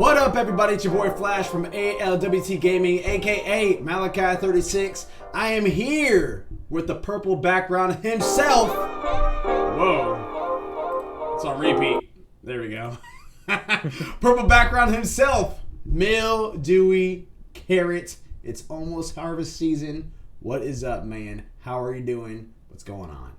What up, everybody? It's your boy Flash from ALWT Gaming, aka Malachi36. I am here with the purple background himself. Whoa. It's on repeat. There we go. Purple background himself. Mildewy Carrot. It's almost harvest season. What is up, man? How are you doing? What's going on?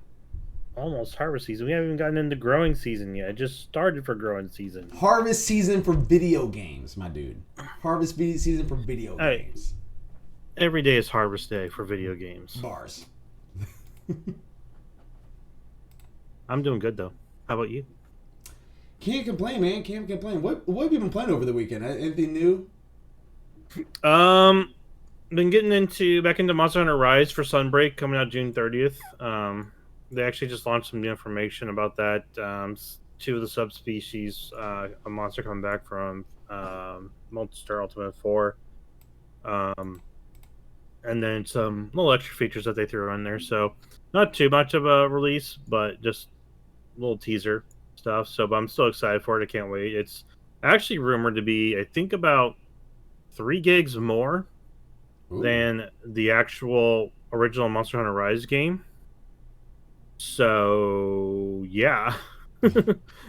Almost harvest season. We haven't even gotten into growing season yet. It just started for growing season. Harvest season for video games, my dude. Harvest season for video games. Every day is harvest day for video games. Bars. I'm doing good, though. How about you? Can't complain, man. Can't complain. What have you been playing over the weekend? Anything new? Been getting back into Monster Hunter Rise for Sunbreak, coming out June 30th. They actually just launched some new information about that. Two of the subspecies, a monster coming back from Monster Ultimate 4. And then some little extra features that they threw in there. So not too much of a release, but just a little teaser stuff. But I'm still excited for it. I can't wait. It's actually rumored to be, I think, about 3 gigs more than the actual original Monster Hunter Rise game. So yeah,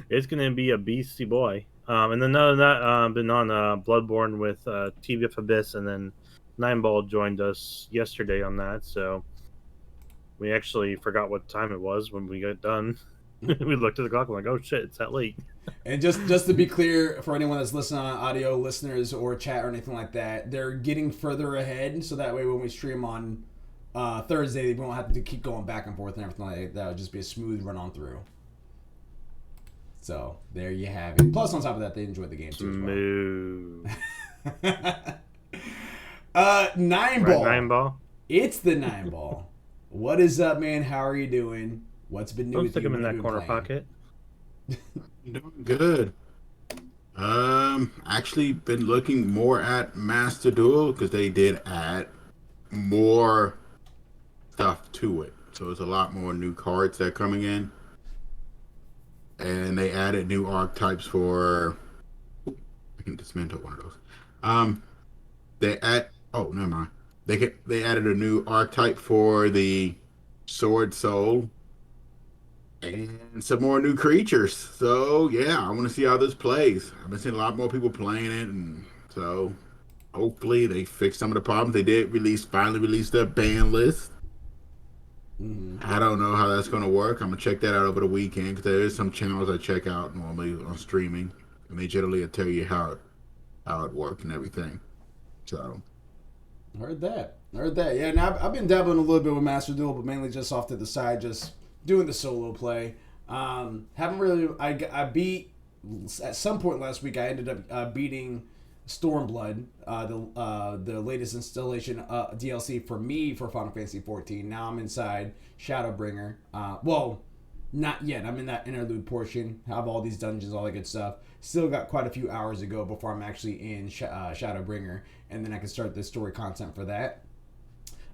it's gonna be a beastie boy. And then other than that, been on Bloodborne with TVF Abyss, and then Nineball joined us yesterday on that. So we actually forgot what time it was when we got done. We looked at the clock and like, oh shit, it's that late. And just to be clear, for anyone that's listening on audio, listeners or chat or anything like that, they're getting further ahead, so that way when we stream on Thursday, we won't have to keep going back and forth and everything like that. It'll just be a smooth run on through. So there you have it. Plus, on top of that, they enjoyed the game too. Nine ball. Right, 9ball. It's the 9ball. What is up, man? How are you doing? What's been new? Don't stick him in that corner pocket. Doing good. Actually been looking more at Master Duel because they did add more stuff to it. So there's a lot more new cards that are coming in. And they added new archetypes for... I can dismantle one of those. Never mind. They added a new archetype for the Sword Soul. And some more new creatures. So, yeah, I want to see how this plays. I've been seeing a lot more people playing it. And so, hopefully, they fix some of the problems. They did finally release their ban list. I don't know how that's going to work. I'm going to check that out over the weekend because there is some channels I check out normally on streaming. And they generally tell you how it works and everything. So. Heard that. Yeah, now I've been dabbling a little bit with Master Duel, but mainly just off to the side, just doing the solo play. Haven't really. I beat at some point last week. I ended up beating Stormblood, the latest installation DLC for me for Final Fantasy 14. Now I'm inside Shadowbringer. Well, not yet. I'm in that interlude portion. Have all these dungeons, all that good stuff. Still got quite a few hours to go before I'm actually in Shadowbringer, and then I can start the story content for that.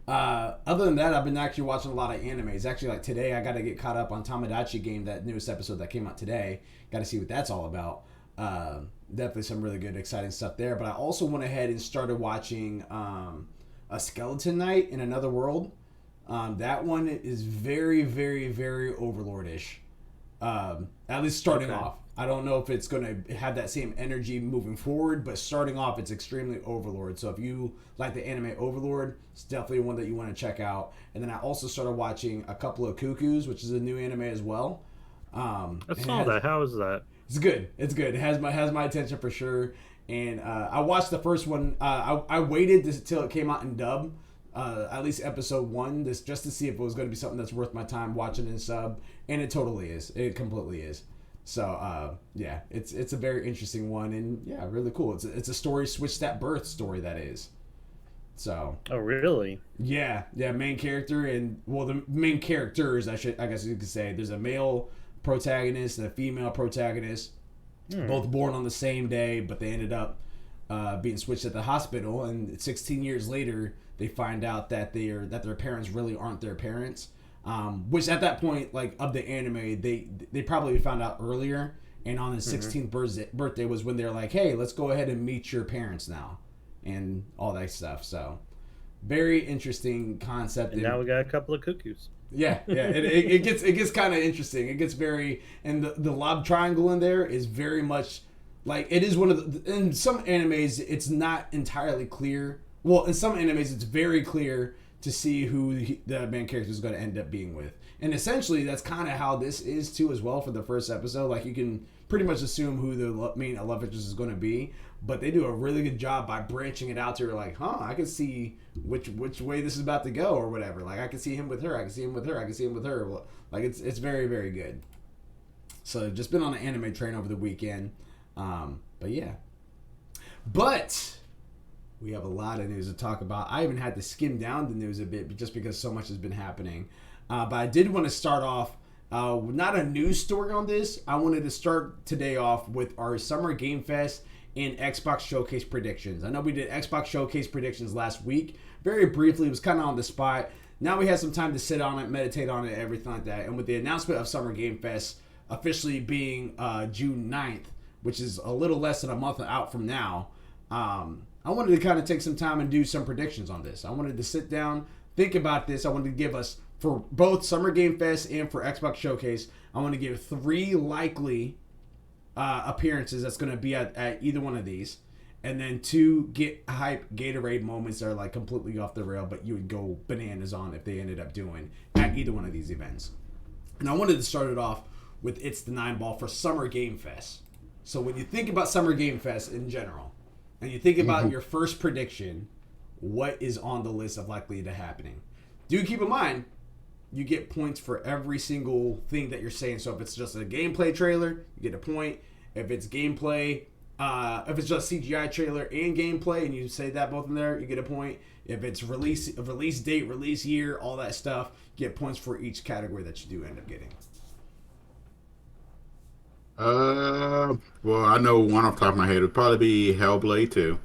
Other than that, I've been actually watching a lot of animes. Actually, like today, I got to get caught up on Tamagotchi Game, that newest episode that came out today. Got to see what that's all about. Definitely some really good, exciting stuff there. But I also went ahead and started watching A Skeleton Knight in Another World. That one is very, very, very Overlord-ish. At least starting off. I don't know if it's going to have that same energy moving forward, but starting off, it's extremely Overlord. So if you like the anime Overlord, it's definitely one that you want to check out. And then I also started watching A Couple of Cuckoos, which is a new anime as well. I saw that. How is that? It's good. It has my attention for sure. And I watched the first one. I waited till it came out in dub, at least episode 1, just to see if it was going to be something that's worth my time watching in sub. And it totally is. It completely is. So yeah, it's a very interesting one, and yeah, really cool. It's a story switched at birth story that is. So. Oh really? Yeah. Main character and the main characters I guess you could say. There's a male protagonist and a female protagonist, both born on the same day, but they ended up being switched at the hospital. And 16 years later, they find out that their parents really aren't their parents. Which at that point, like, of the anime, they probably found out earlier, and on his 16th birthday was when they're like, hey, let's go ahead and meet your parents now, and all that stuff. So very interesting concept. And now we got a couple of cuckoos. Yeah, it gets kind of interesting. It gets very, and the love triangle in there is very much like, it is one of the, in some animes it's not entirely clear. Well, in some animes it's very clear to see who the main character is going to end up being with, and essentially that's kind of how this is too as well for the first episode. Like, you can pretty much assume who the main love interest is going to be, but they do a really good job by branching it out to like, I can see which way this is about to go or whatever. Like, I can see him with her, I can see him with her, I can see him with her. Like, it's very, very good. So just been on an anime train over the weekend. But yeah. But we have a lot of news to talk about. I even had to skim down the news a bit just because so much has been happening. But I did want to start off, not a news story on this. I wanted to start today off with our Summer Game Fest and Xbox Showcase predictions. I know we did Xbox Showcase predictions last week. Very briefly, it was kind of on the spot. Now we had some time to sit on it, meditate on it, everything like that. And with the announcement of Summer Game Fest officially being June 9th, which is a little less than a month out from now, I wanted to kind of take some time and do some predictions on this. I wanted to sit down, think about this. I wanted to give us, for both Summer Game Fest and for Xbox Showcase, I want to give 3 likely appearances that's going to be at either one of these, and then 2 get hype Gatorade moments that are like completely off the rail, but you would go bananas on if they ended up doing at either one of these events. And I wanted to start it off with It's the 9 Ball for Summer Game Fest. So when you think about Summer Game Fest in general, and you think about your first prediction, what is on the list of likely to happening? Do keep in mind, you get points for every single thing that you're saying. So if it's just a gameplay trailer, you get a point. If it's gameplay, if it's just CGI trailer and gameplay, and you say that both in there, you get a point. If it's release date, release year, all that stuff, you get points for each category that you do end up getting. Well, I know one off the top of my head would probably be Hellblade 2.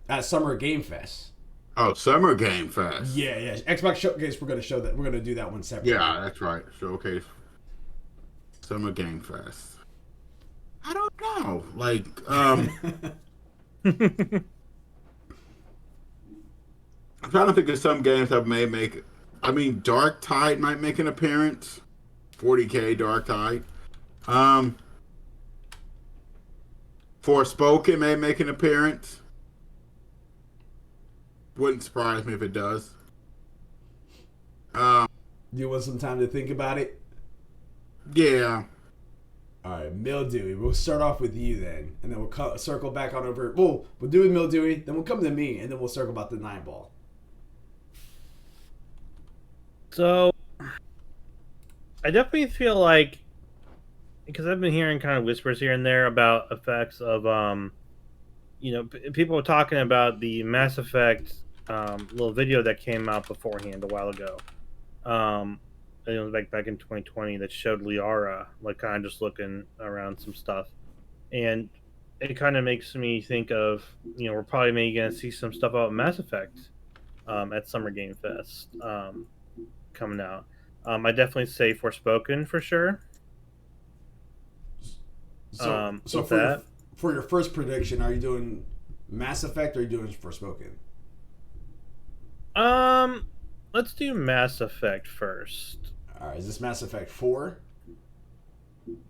At Summer Game Fest. Oh, Summer Game Fest. Yeah. Xbox Showcase, we're gonna show that. We're gonna do that one separately. Yeah, that's right. Showcase. Summer Game Fest. I don't know. Like, I'm trying to think of some games that may make. I mean, Dark Tide might make an appearance. 40K Dark Tide. Forspoken may make an appearance. Wouldn't surprise me if it does. You want some time to think about it? Yeah. All right, Mildewy. We'll start off with you then, and then we'll circle back on over. We'll do with Mildewy, then we'll come to me, and then we'll circle about the 9 Ball. So, I definitely feel like, because I've been hearing kind of whispers here and there about effects of, people were talking about the Mass Effect little video that came out beforehand a while ago. It was back in 2020 that showed Liara like kind of just looking around some stuff, and it kind of makes me think of, we're probably maybe going to see some stuff about Mass Effect at Summer Game Fest coming out. I definitely say Forspoken for sure. So for your first prediction, are you doing Mass Effect or are you doing Forspoken? Let's do Mass Effect first. All right, is this Mass Effect 4?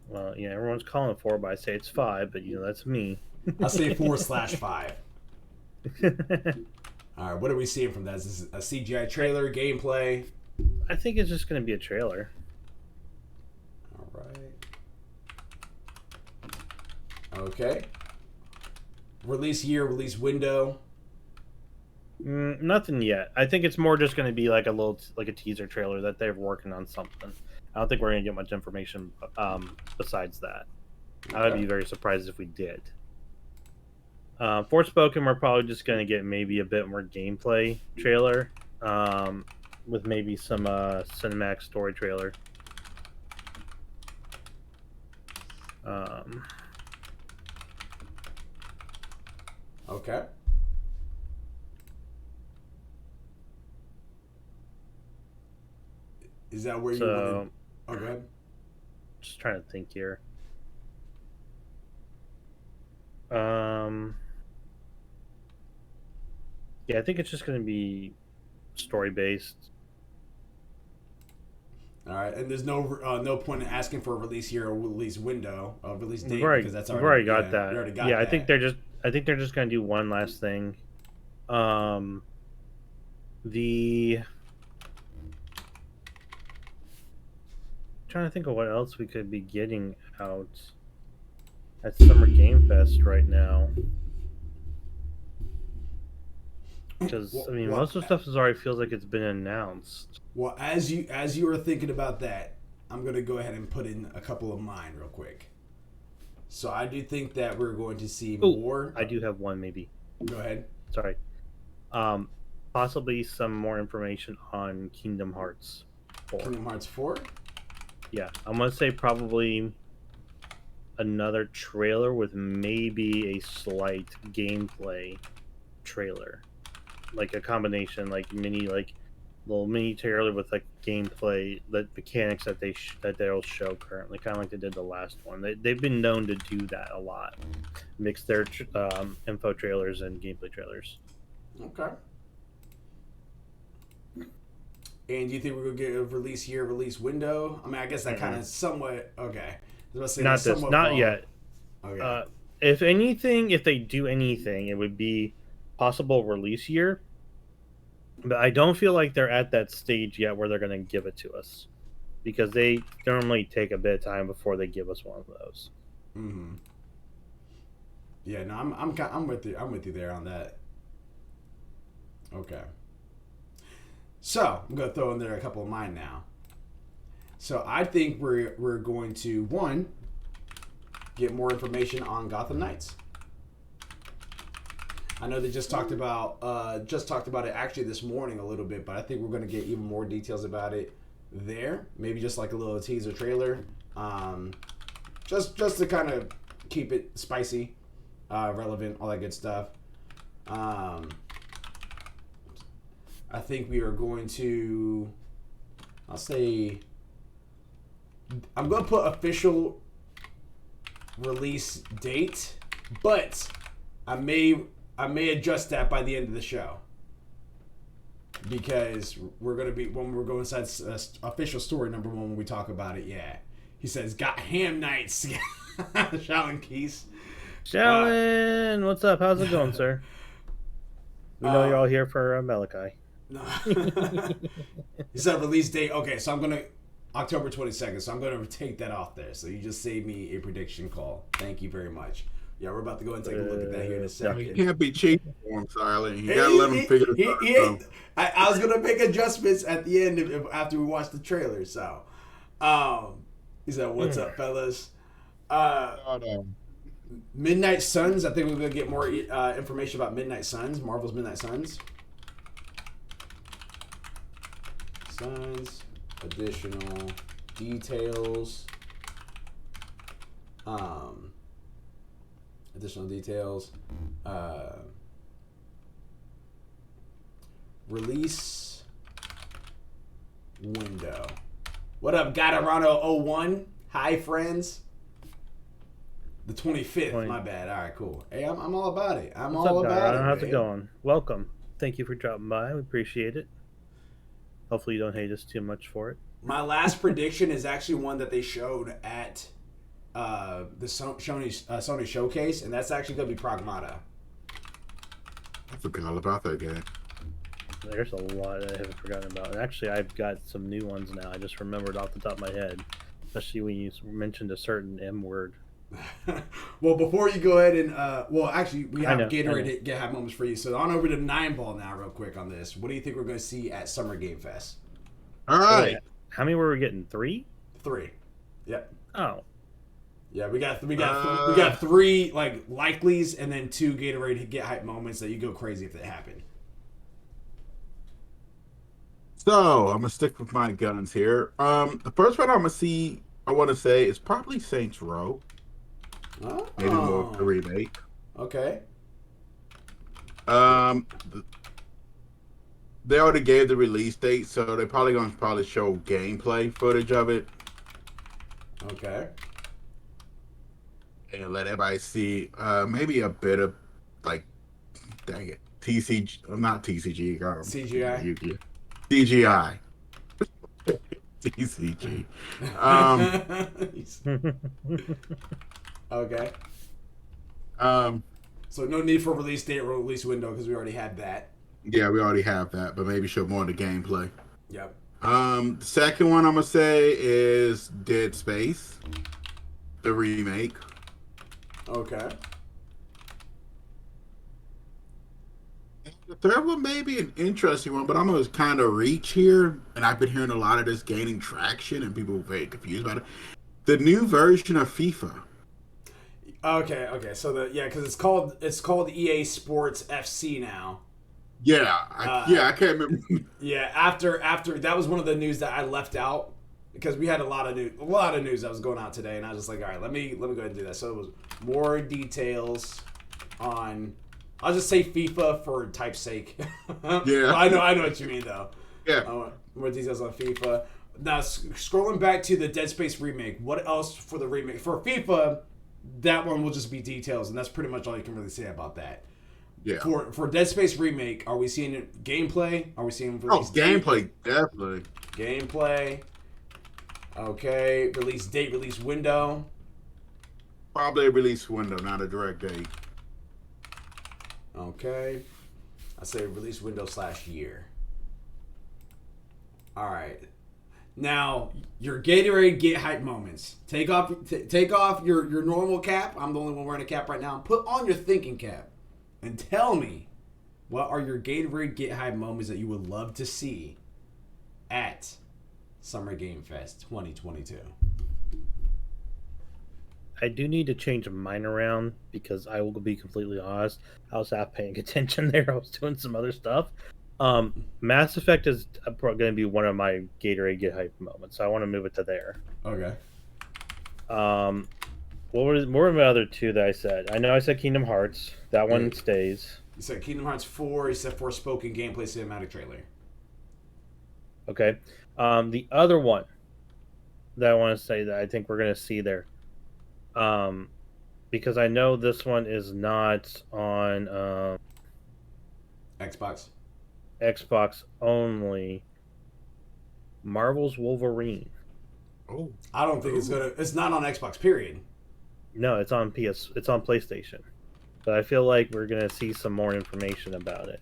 Well, yeah, everyone's calling it 4, but I say it's 5, but that's me. I'll say 4/5. All right, what are we seeing from that? Is this a CGI trailer, gameplay? I think it's just going to be a trailer. All right. Okay. Release year, release window. Nothing yet. I think it's more just going to be like a teaser trailer that they're working on something. I don't think we're going to get much information besides that. Okay. I would be very surprised if we did. Forspoken, we're probably just going to get maybe a bit more gameplay trailer with maybe some cinematic story trailer. Okay. Is that where you want to... Oh, go ahead. Just trying to think here. Yeah, I think it's just going to be story based. All right, and there's no point in asking for a release year or release window, release date because that's We've already already got we that. already got Yeah, that. I think they're just going to do one last thing. The trying to think of what else we could be getting out at Summer Game Fest right now. Because I mean, most of the stuff is already feels like it's been announced. Well, as you were thinking about that, I'm gonna go ahead and put in a couple of mine real quick. So I do think that we're going to see more. I do have one, maybe. Go ahead. Sorry. Possibly some more information on Kingdom Hearts 4. Kingdom Hearts 4. Yeah, I'm gonna say probably another trailer with maybe a slight gameplay trailer, like a combination, like little mini trailer with like gameplay, the mechanics that that they'll show currently, kind of like they did the last one. They've been known to do that a lot, mix their info trailers and gameplay trailers. Okay. And do you think we're gonna get a release year, release window? I mean, I guess that kind of somewhat okay. Not yet. Okay. If anything, if they do anything, it would be possible release year. But I don't feel like they're at that stage yet where they're going to give it to us, because they normally take a bit of time before they give us one of those. Mm-hmm. Yeah, no, I'm with you. I'm with you there on that. Okay. So I'm gonna throw in there a couple of mine now. So I think we're going to get more information on Gotham Knights. I know they just talked about it actually this morning a little bit, but I think we're going to get even more details about it there. Maybe just like a little teaser trailer, just to kind of keep it spicy, relevant, all that good stuff. I think we are going to. I'll say. I'm going to put official release date, but I may adjust that by the end of the show, because we're going to be, when we're going inside official story number 1 when we talk about it. Yeah, he says got ham nights. Shaolin Keys. Shaolin, what's up? How's it going, sir? We know you're all here for Malachi. No. He said release date. Okay, so I'm gonna October 22nd. So I'm gonna take that off there. So you just saved me a prediction call. Thank you very much. Yeah, we're about to go and take a look at that here in a second. You can't be cheating for him, Silent. You gotta let him figure it out. I was gonna make adjustments at the end after we watched the trailer. So, he said, "What's up, fellas?" Midnight Suns. I think we're gonna get more information about Midnight Suns, Marvel's Midnight Suns. Suns, additional details. Additional details. Release window. What up, Gatorano01? Hi, friends. The 25th. My bad. All right, cool. Hey, I'm all about it. I'm all about it. How's it going? Welcome. Thank you for dropping by. We appreciate it. Hopefully, you don't hate us too much for it. My last prediction is actually one that they showed at the Sony showcase, and that's actually going to be Pragmata. I forgot all about that game. There's a lot that I haven't forgotten about. And actually, I've got some new ones now. I just remembered off the top of my head, especially when you mentioned a certain M word. Well, before you go ahead and well, actually, we have Gatorade Get High Moments for you. So on over to 9 Ball now, real quick on this. What do you think we're going to see at Summer Game Fest? All right. How many were we getting? 3? 3. Yep. Oh. Yeah, we got 3 like likelies, and then 2 Gatorade Get Hype Moments that you go crazy if they happen. So I'm gonna stick with my guns here. The first one I'm gonna see, I want to say, is probably Saints Row. Oh. Maybe more of the remake. Okay. They already gave the release date, so they're probably gonna show gameplay footage of it. Okay. And let everybody see maybe a bit of, like, dang it, TCG, not TCG, CGI. CGI. TCG. Okay. Um, So no need for release date or release window because we already had that. yeah, we already have that, but maybe show more of the gameplay. Yep. The second one I'm gonna say is Dead Space, the remake. Okay. The third one may be an interesting one, but I'm gonna kind of reach here, and I've been hearing a lot of this gaining traction, and people are very confused about it. The new version of FIFA. Okay. So because it's called EA Sports FC now. Yeah, I can't remember. Yeah, after that was one of the news that I left out because we had a lot of news that was going out today, and I was just like, all right, let me go ahead and do that. So it was more details on. I'll just say FIFA for type's sake. Yeah, I know what you mean though. Yeah, more details on FIFA. Now scrolling back to the Dead Space remake, what else for the remake for FIFA? That one will just be details, and that's pretty much all you can really say about that. yeah. For Dead Space remake, are we seeing gameplay? Are we seeing release gameplay? Definitely. Gameplay. Okay, release date, release window. Probably a release window, not a direct date. Okay, I say release window / year. All right. Now your Gatorade get hype moments. Take off your normal cap. I'm the only one wearing a cap right now. Put on your thinking cap. And tell me, what are your Gatorade Get Hype moments that you would love to see at Summer Game Fest 2022? I do need to change mine around because I will be completely honest. I was half paying attention there. I was doing some other stuff. Mass Effect is going to be one of my Gatorade Get Hype moments, so I want to move it to there. Okay. What were my other two that I said? I know I said Kingdom Hearts. That one stays. You said Kingdom Hearts 4. You said Forspoken gameplay cinematic trailer. Okay. The other one that I want to say that I think we're going to see there, because I know this one is not on Xbox only. Marvel's Wolverine. Oh, I don't think it's not on Xbox. Period. No, it's on It's on PlayStation. But I feel like we're gonna see some more information about it.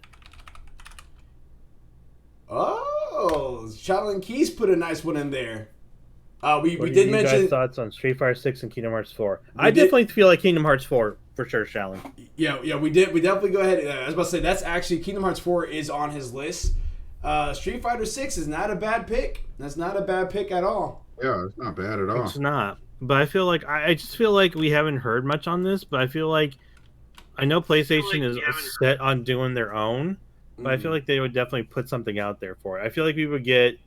Oh, Shaolin Keys put a nice one in there. We What did are mention you guys' thoughts on Street Fighter 6 and Kingdom Hearts 4. I definitely feel like Kingdom Hearts 4 for sure, Shaolin. Yeah, we definitely go ahead. I was about to say that's actually Kingdom Hearts 4 is on his list. Street Fighter 6 is not a bad pick. That's not a bad pick at all. Yeah, it's not bad at all. It's not. But I feel like I just feel like we haven't heard much on this, but I feel like I know PlayStation is set on doing their own, but I feel like they would definitely put something out there for it. I feel like we would get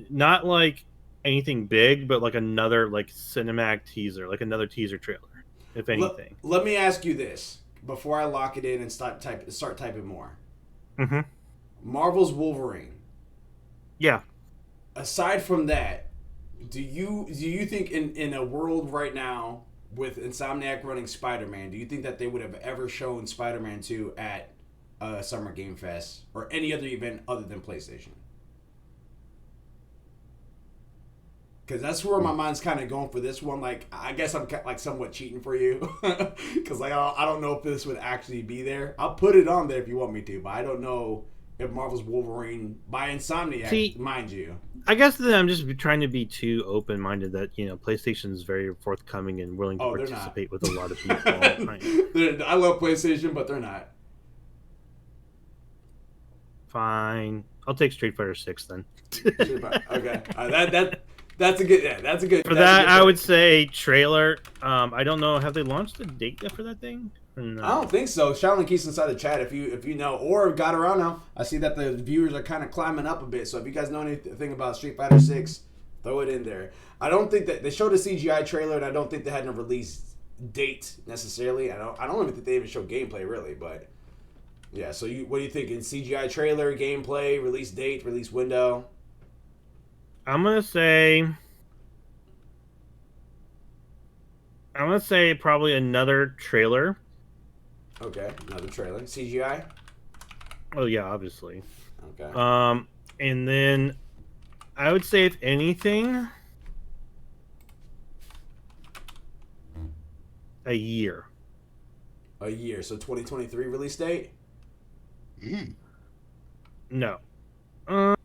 not like anything big, but like another like cinematic teaser, like another teaser trailer, if anything. Let me ask you this before I lock it in and start typing more. Mm-hmm. Marvel's Wolverine. Yeah. Aside from that, do you think in a world right now with Insomniac running Spider-Man, do you think that they would have ever shown Spider-Man 2 at Summer Game Fest or any other event other than PlayStation? Because that's where my mind's kind of going for this one. Like, I guess I'm like somewhat cheating for you. Because like, I don't know if this would actually be there. I'll put it on there if you want me to, but I don't know if Marvel's Wolverine by Insomniac, mind you. I guess that I'm just trying to be too open-minded that, PlayStation is very forthcoming and willing to participate with a lot of people. I love PlayStation, but they're not. Fine. I'll take Street Fighter 6 then. Okay. That's a good. Yeah, that's a good. For that, I would say trailer. I don't know. Have they launched a date yet for that thing? No. I don't think so. Shaolin Keys inside the chat if you know or got around now. I see that the viewers are kind of climbing up a bit. So if you guys know anything about Street Fighter 6, throw it in there. I don't think that they showed a CGI trailer, and I don't think they had a release date necessarily. I don't even think they even showed gameplay really, but yeah. So what do you think in CGI trailer, gameplay, release date, release window? I'm gonna say probably another trailer. Okay, another trailer. CGI? Oh yeah, obviously. Okay. And then I would say, if anything, a year. A year. So 2023 release date? Mm. No. Well,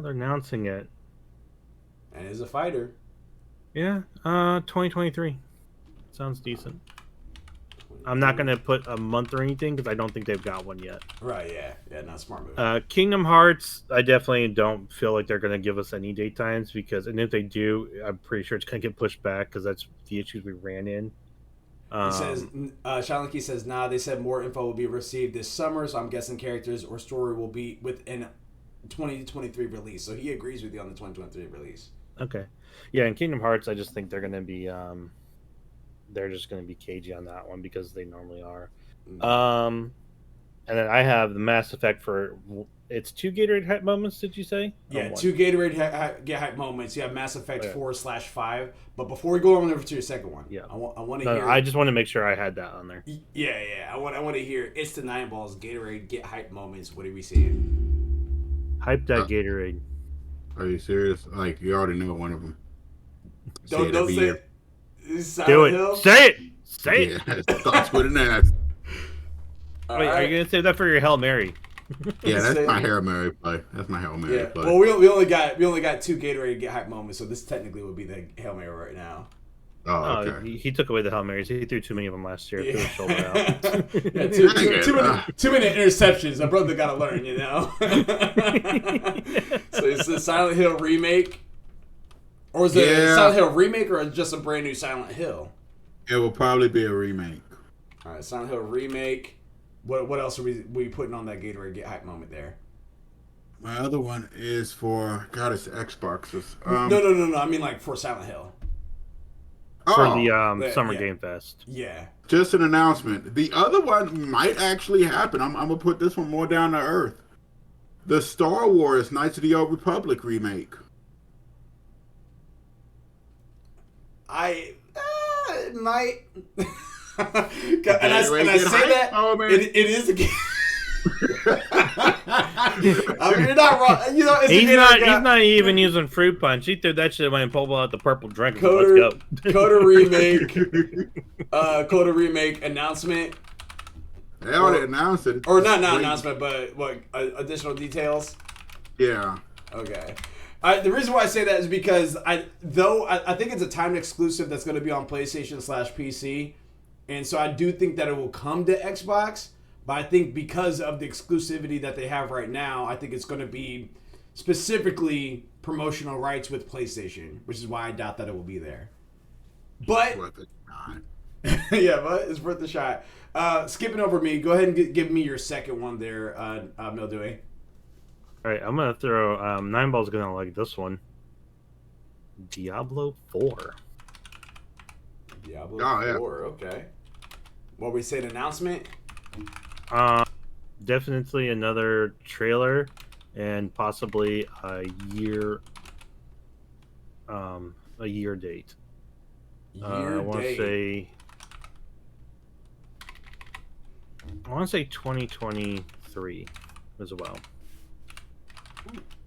they're announcing it. And is a fighter. Yeah. 2023. Sounds decent. I'm not gonna put a month or anything because I don't think they've got one yet. Right, yeah. Yeah, not smart move. Kingdom Hearts, I definitely don't feel like they're gonna give us any date times and if they do, I'm pretty sure it's gonna get pushed back because that's the issues we ran in. He says, Shalinki says, nah, they said more info will be received this summer, so I'm guessing characters or story will be within 2023 release. So he agrees with you on the 2023 release. Okay. Yeah, in Kingdom Hearts, I just think they're gonna be they're just gonna be cagey on that one because they normally are. And then I have the Mass Effect for it's 2 Gatorade hype moments. Did you say? Yeah, 2 Gatorade get hype moments. You have Mass Effect 4/5. But before we go on over to your second one, yeah, I want to hear. I just want to make sure I had that on there. Yeah. I want to hear. It's the Nine Balls Gatorade get hype moments. What are we seeing? Hype that Gatorade. Are you serious? Like, you already know one of them. Don't say it. Do it. Hill? Say it. Say it. Yeah, thoughts with an ass. Wait, are you gonna save that for your Hail Mary? Yeah, that's my Hail Mary play. That's my Hail Mary play. Well, we only got 2 Gatorade get hype moments, so this technically would be the Hail Mary right now. Oh, okay. He took away the Hail Marys. He threw too many of them last year. Yeah. Threw his shoulder out. Too many interceptions. My brother got to learn, you know. So it's the Silent Hill remake, or is it a Silent Hill remake, or just a brand new Silent Hill? It will probably be a remake. All right, Silent Hill remake. What else are we putting on that Gatorade get hype moment there? My other one is for it's Xboxes. No. I mean, like, for Silent Hill. For the Summer Game Fest. Yeah. Just an announcement. The other one might actually happen. I'm gonna put this one more down to earth. The Star Wars Knights of the Old Republic remake. It might. and I say that it is a game. I mean, you're not wrong. You know, he's not even using fruit punch. He threw that shit away and pulled out the purple drink. Let's go. Coda remake announcement. They already announced it. Or not announcement, but what additional details? Yeah. Okay. The reason why I say that is because I think it's a timed exclusive that's going to be on PlayStation/PC, and so I do think that it will come to Xbox. But I think because of the exclusivity that they have right now, I think it's going to be specifically promotional rights with PlayStation, which is why I doubt that it will be there. But yeah, but it's worth a shot. Skipping over me, go ahead and give me your second one there, Mildewey. All right, I'm gonna throw. Nine Ball's gonna like this one. Diablo 4. Diablo 4. Okay. What we say? An announcement. Definitely another trailer, and possibly a year date. I want to say 2023 as well.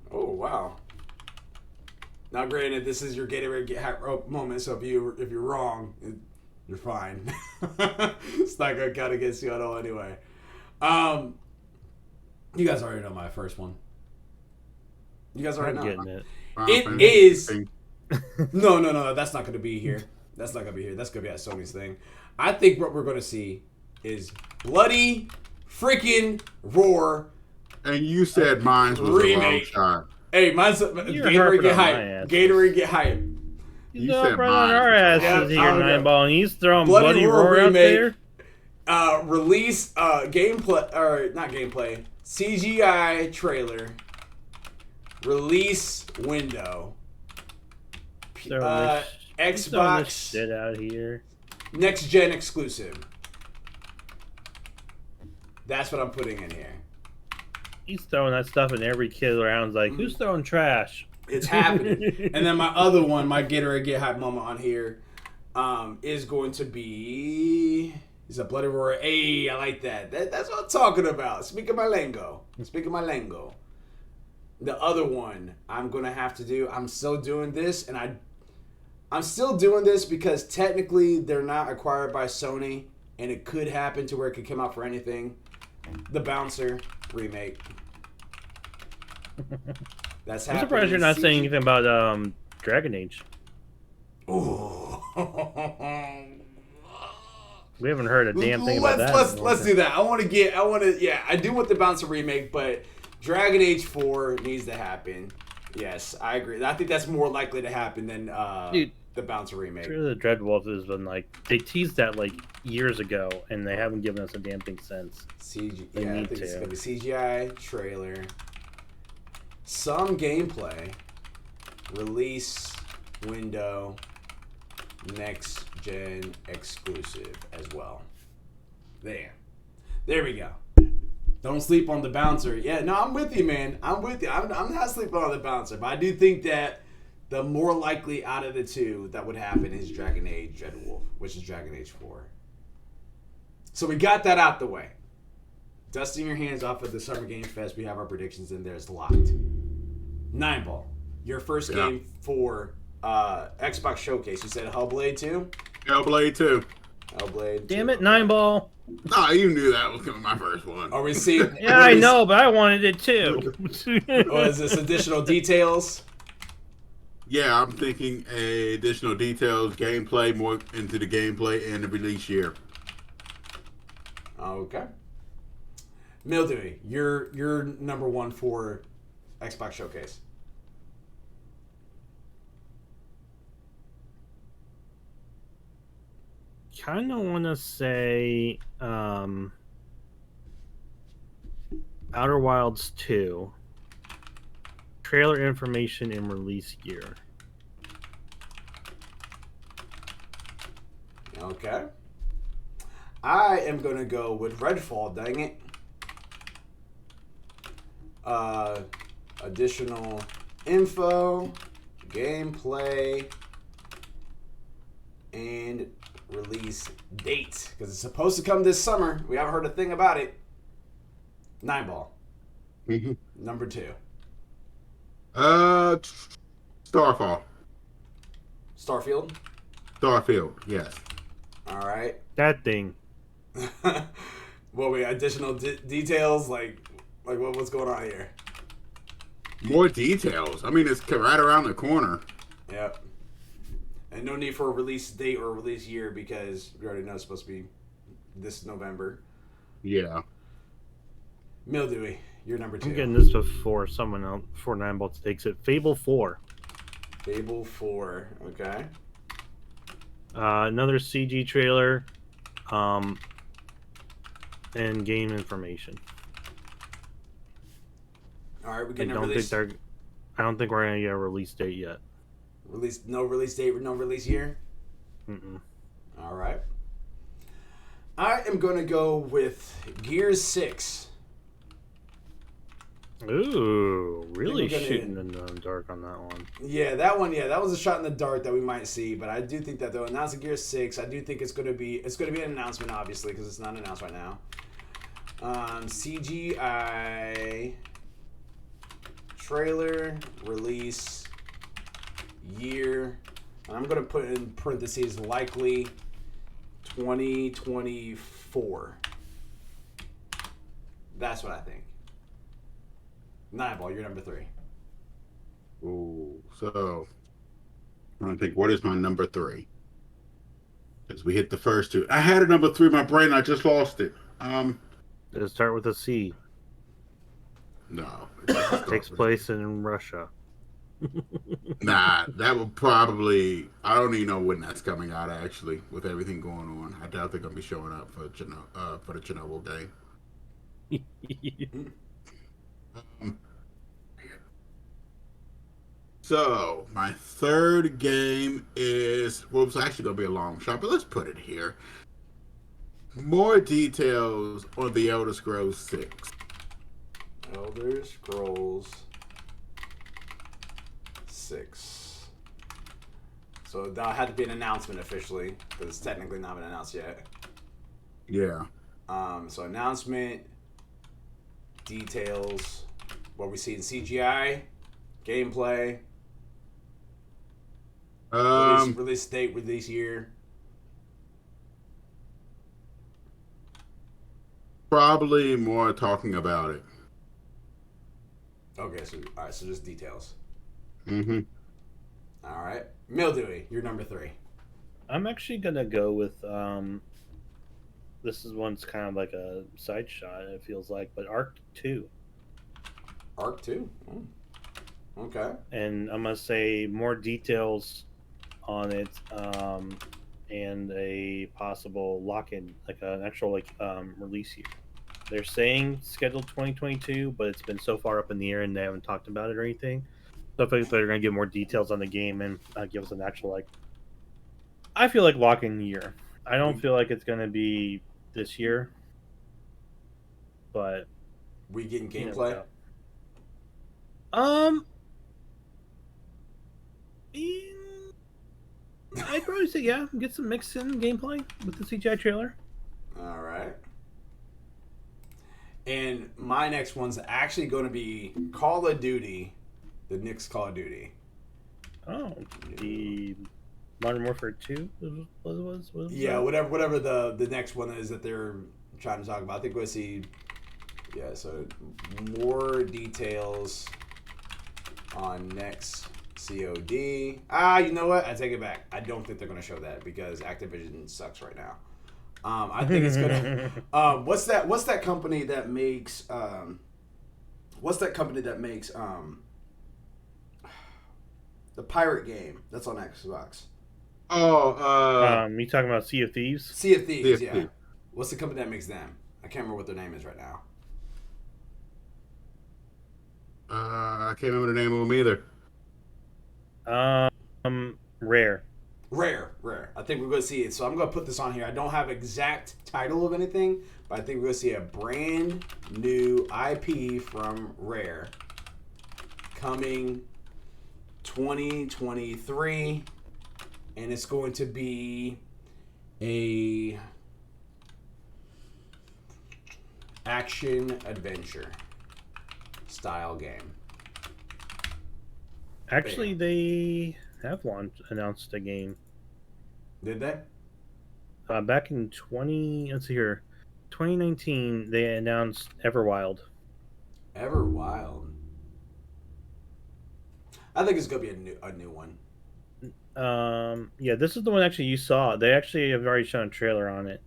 Oh wow! Now, granted, this is your Gatorade get hype moment, so if you're wrong, you're fine. It's not gonna count against you at all, anyway. You guys already know my first one. You guys already know. Getting it. It is. No. That's not gonna be here. That's not gonna be here. That's gonna be at Sony's thing. I think what we're gonna see is bloody freaking roar. And you said mine was remake. A long shot. Hey, mine's Gatorade get hype. Gatorade get hype. You said mine on our asses here, Nine Ball, and he's throwing bloody roar out there. Release gameplay, or not gameplay, CGI trailer. Release window. Xbox shit out here. Next gen exclusive. That's what I'm putting in here. He's throwing that stuff in every kid around. Like, who's throwing trash? It's happening. And then my other one, my Gatorade get hype moment on here, is going to be He's a bloody roar. Hey, I like that. That's what I'm talking about. Speaking my lingo. The other one I'm going to have to do, I'm still doing this, and I'm still doing this because technically they're not acquired by Sony, and it could happen to where it could come out for anything. The Bouncer remake. That's I'm happening. surprised you're not saying anything about Dragon Age. Ooh. We haven't heard a damn thing about that. Let's do that. I do want the Bouncer remake, but Dragon Age 4 needs to happen. Yes, I agree. I think that's more likely to happen than the Bouncer remake. The Dreadwolf has been like, they teased that like years ago, and they haven't given us a damn thing since. I think it's gonna be CGI trailer, some gameplay, release window, next gen exclusive as well. There we go. Don't sleep on the Bouncer. Yeah, no, I'm with you, man. I'm with you. I'm not sleeping on the Bouncer, but I do think that the more likely out of the two that would happen is Dragon Age Dreadwolf, which is Dragon Age 4. So we got that out the way. Dusting your hands off of the Summer Game Fest, we have our predictions in there. It's locked. 9-Ball, your first game for Xbox Showcase. You said Hellblade 2? Hellblade 2. Hellblade 2. Damn it, 9-Ball. No, you knew that was going to be my first one. Are we seeing... Yeah, I know, but I wanted it too. Is this additional details? Yeah, I'm thinking additional details, gameplay, more into the gameplay, and the release year. Okay. Mildewy, you're number one for Xbox Showcase. Kind of want to say Outer Wilds 2. Trailer information and release year. Okay. I am going to go with Redfall, dang it. Additional info, gameplay, and release date. Because it's supposed to come this summer. We haven't heard a thing about it. 9-Ball. Mm-hmm. Number 2. Starfall. Starfield, yes. all right. That thing. Well, we additional details, like what's going on here? More details. I mean, it's right around the corner. Yep. And no need for a release date or a release year because we already know it's supposed to be this November. Yeah. Mildewy, you're number 2. I'm getting this before someone else, before 9-Ball takes it. Fable 4. Fable 4, okay. Another CG trailer, and game information. All right, we're I getting a don't release. think I don't think we're gonna get a release date yet. No release date, no release year. Mm-mm. All right. I am going to go with Gears 6. Ooh, really shooting in the dark on that one. Yeah, that one. Yeah, that was a shot in the dark that we might see. But I do think that they'll announce Gears 6. I do think it's going to be an announcement, obviously, because it's not announced right now. CGI trailer release year. And I'm going to put in parentheses likely 2024. That's what I think. 9-Ball, you're number 3. Ooh, so I'm trying to think, what is my number 3? Because we hit the first two. I had a number 3 in my brain. I just lost it. Does it start with a C? No. It takes place in Russia. Nah, that would probably... I don't even know when that's coming out, actually, with everything going on. I doubt they're going to be showing up for the Chernobyl game. So, my third game is... Well, it's actually going to be a long shot, but let's put it here. More details on the Elder Scrolls 6. Elder Scrolls 6. So that'll have to be an announcement officially, because it's technically not been announced yet. Yeah. So announcement, details, what we see in CGI, gameplay, Um, release date, release year. Probably more talking about it. Okay, so all right, so just details. Mm-hmm. All right, Mildewy, you're number 3. I'm actually gonna go with this is one's kind of like a side shot. It feels like, but Arc 2, Arc 2. Okay. and I'm gonna say more details on it, and a possible lock-in, like an actual release year. They're saying scheduled 2022, but it's been so far up in the air and they haven't talked about it or anything. So I feel like they're gonna give more details on the game and give us an actual like. I feel like lock-in year. I don't We feel like it's gonna be this year, but we getting you never gameplay. know. Um, eh, I'd probably say yeah, get some mix in gameplay with the CGI trailer. All right. And my next one's actually going to be Call of Duty, the next Call of Duty. Oh, the Modern Warfare 2 what was Yeah, that? whatever the next one is that they're trying to talk about. I think we'll see. Yeah, so more details on next COD. You know what? I take it back. I don't think they're going to show that because Activision sucks right now. I think it's gonna. What's that? What's that company that makes? What's that company that makes the pirate game that's on Xbox? Oh, You talking about Sea of Thieves? Sea of Thieves. Yeah. DFT. What's the company that makes them? I can't remember what their name is right now. I can't remember the name of them either. Rare. Rare. I think we're going to see it. So I'm going to put this on here. I don't have exact title of anything, but I think we're going to see a brand new IP from Rare coming 2023, and it's going to be a action adventure style game. Actually, they have announced a game. Did they? Back in 2019, they announced Everwild. Everwild. I think it's gonna be a new one. Yeah, this is the one actually you saw. They actually have already shown a trailer on it.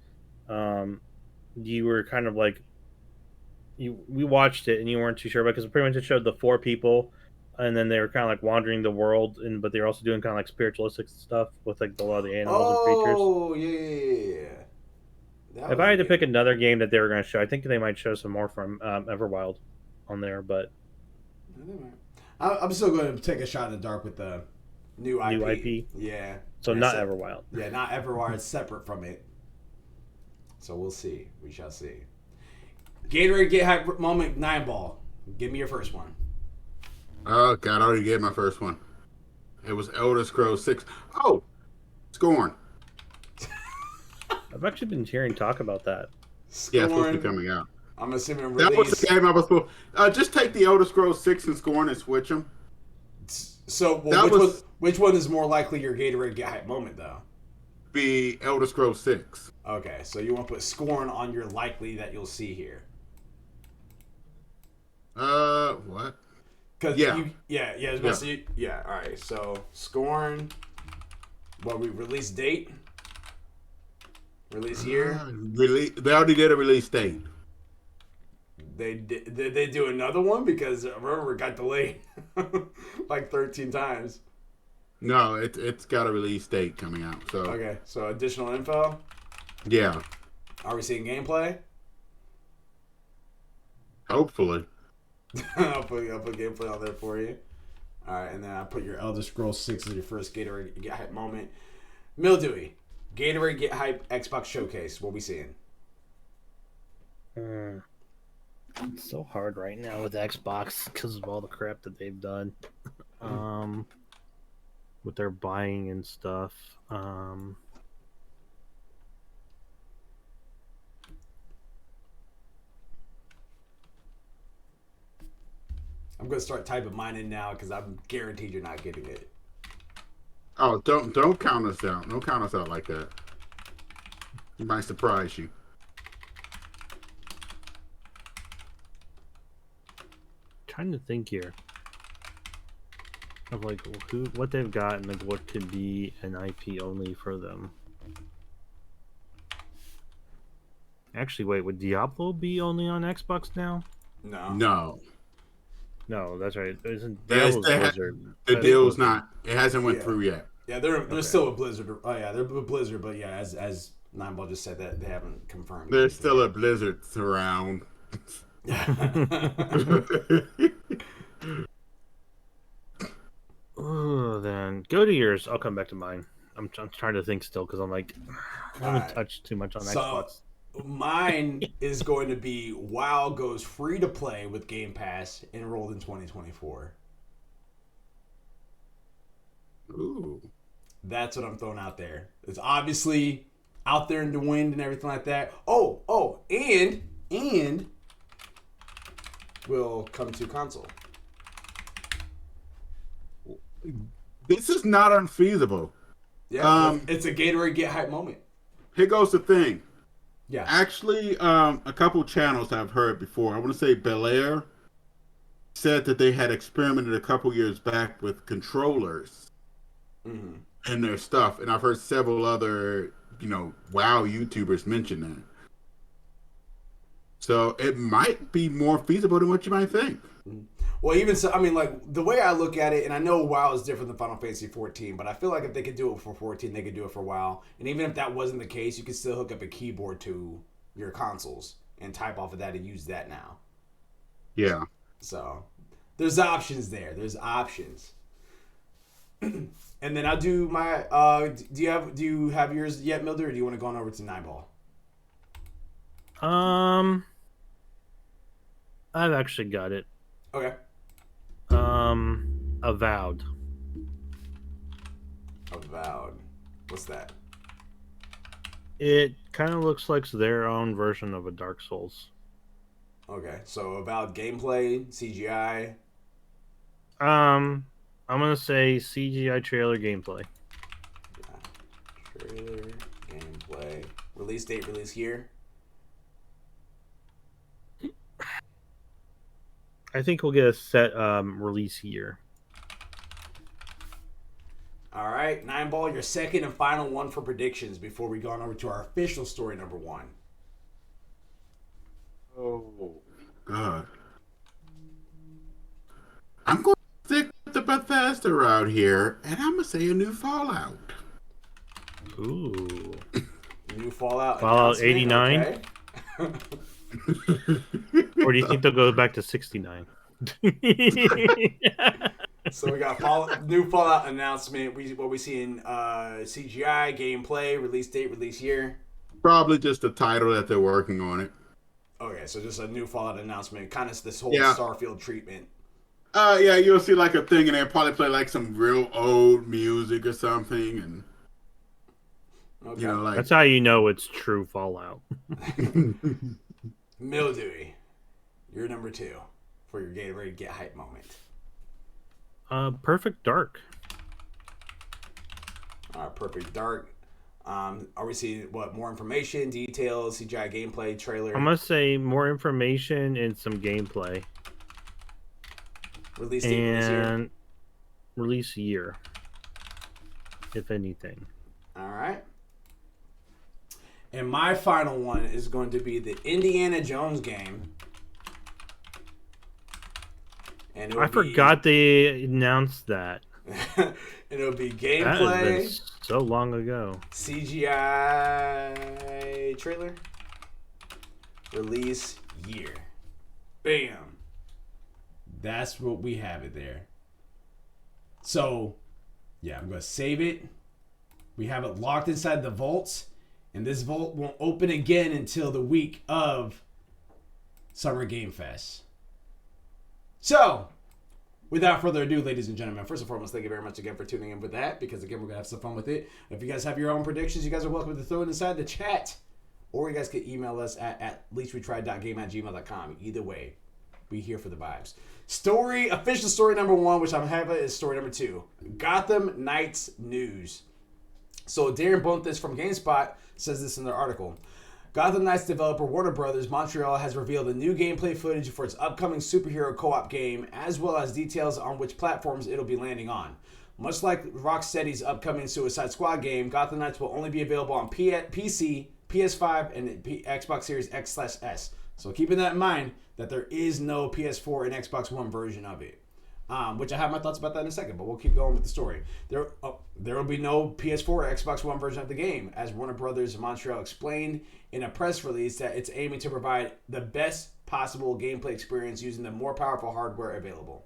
You were kind of like we watched it and you weren't too sure because pretty much it showed the 4 people, and then they were kind of like wandering the world, and but they're also doing kind of like spiritualistic stuff with like a lot of the animals and creatures. Oh yeah. That If was I a had to game. pick another game that they were going to show, I think they might show some more from Everwild on there, but I'm still going to take a shot in the dark with the new IP. new IP, Yeah. so Yeah, not Everwild. Yeah, not Everwild. It's separate from it. So we'll see. We shall see. Gatorade Get Hype Moment 9 Ball. Give me your first one. Oh God, I already gave my first one. It was Elder Scrolls 6. Oh, Scorn. I've actually been hearing talk about that. Yeah, it's supposed to be Scorn. coming out. I'm assuming That was the release. game I was supposed. Just take the Elder Scrolls 6 and Scorn and switch them. So That was which one is more likely your Gatorade Get Hype Moment though? be Elder Scrolls 6. Okay, so you want to put Scorn on your likely that you'll see here. What? Cause Yeah. I was about to say, yeah. All right, so Scorn. What we release date? Release year? They already did a release date. Did they do another one? Because remember it got delayed like 13 times. No, it's got a release date coming out. So Okay, so additional info. yeah, Are we seeing gameplay? hopefully. I'll put gameplay on there for you. All right, and then I put your Elder Scrolls 6 as your first Gatorade Get Hype moment. Mildewy, Gatorade Get Hype Xbox Showcase. What we seeing? It's so hard right now with Xbox because of all the crap that they've done. With their buying and stuff. I'm gonna start typing mine in now because I'm guaranteed you're not getting it. Oh, don't count us out. Don't count us out like that. He might surprise you. Trying to think here of like what they've got and like what could be an IP only for them. Actually, wait, would Diablo be only on Xbox now? No. No, that's right. Isn't That's- Diablo's they ha- Blizzard? The That's deal's Blizzard. not. It hasn't went Yeah. through yet. Yeah, they're Okay. still a Blizzard. Oh yeah, they're a Blizzard, but yeah, as Nineball just said that they haven't confirmed. There's still a Blizzard around. Oh, then go to yours. I'll come back to mine. I'm trying to think still because I'm like I haven't Alright. touched too much on So- Xbox. Mine is going to be WoW goes free to play with Game Pass enrolled in 2024. Ooh. That's what I'm throwing out there. It's obviously out there in the wind and everything like that. Oh, and will come to console. This is not unfeasible. Yeah, it's a Gatorade get hype moment. Here goes the thing. Yeah. Actually, a couple channels I've heard before. I want to say Belair said that they had experimented a couple years back with controllers Mhm. in their stuff, and I've heard several other, WoW YouTubers mention that. So it might be more feasible than what you might think. Well, even so, I mean, like, the way I look at it, and I know WoW is different than Final Fantasy 14, but I feel like if they could do it for 14, they could do it for WoW. And even if that wasn't the case, you could still hook up a keyboard to your consoles and type off of that and use that now. Yeah. So, there's options there. There's options. And then I'll do my, do you have yours yet, Mildred, or do you want to go on over to Nineball? I've actually got it. Okay. Avowed. Avowed. What's that? It kind of looks like their own version of a Dark Souls. Okay, so Avowed gameplay, CGI. I'm gonna say CGI trailer gameplay. Trailer, gameplay, release date, release year. I think we'll get a set release year. All right, Nineball, your second and final one for predictions before we go on over to our official story number one. Oh, God. I'm going to stick with the Bethesda route here, and I'm going to say a new Fallout. Ooh. New Fallout. Fallout announcement, 89? okay. Or do you think they'll go back to 69? So we got new Fallout announcement. What we see in CGI, gameplay, release date, release year. Probably just the title that they're working on it. Okay, so just a new Fallout announcement. Kind of this whole Yeah. Starfield treatment. Yeah, you'll see like a thing, and they'll probably play like some real old music or something, and Okay. like That's how you know it's true Fallout. Mildewy, you're number two for your Gatorade Get Hype moment. Perfect Dark. Perfect Dark. Are we seeing more information, details, CGI gameplay, trailer, I must say more information and some gameplay. release date, release year? And release year, if anything. All right. And my final one is going to be the Indiana Jones game. And I forgot they announced that. and it'll be That has gameplay, been so long ago. CGI trailer, release year. Bam. That's what we have it there. So, yeah, I'm going to save it. We have it locked inside the vaults. And this vault won't open again until the week of Summer Game Fest. So, without further ado, ladies and gentlemen, first and foremost, thank you very much again for tuning in with that, because again, we're going to have some fun with it. If you guys have your own predictions, you guys are welcome to throw it inside the chat. Or you guys can email us at leastwetry.game@gmail.com. Either way, We here for the vibes. Official story number 1, which I'm having, is story number 2. Gotham Knights news. So Darren Bontes from GameSpot says this in their article. Gotham Knights developer Warner Brothers Montreal has revealed a new gameplay footage for its upcoming superhero co-op game, as well as details on which platforms it'll be landing on. Much like Rocksteady's upcoming Suicide Squad game, Gotham Knights will only be available on PC, PS5, and Xbox Series X/S. So keeping that in mind, that there is no PS4 and Xbox One version of it. Which I have my thoughts about that in a second, but we'll keep going with the story. There will be no PS4 or Xbox One version of the game, as Warner Brothers Montreal explained in a press release that it's aiming to provide the best possible gameplay experience using the more powerful hardware available.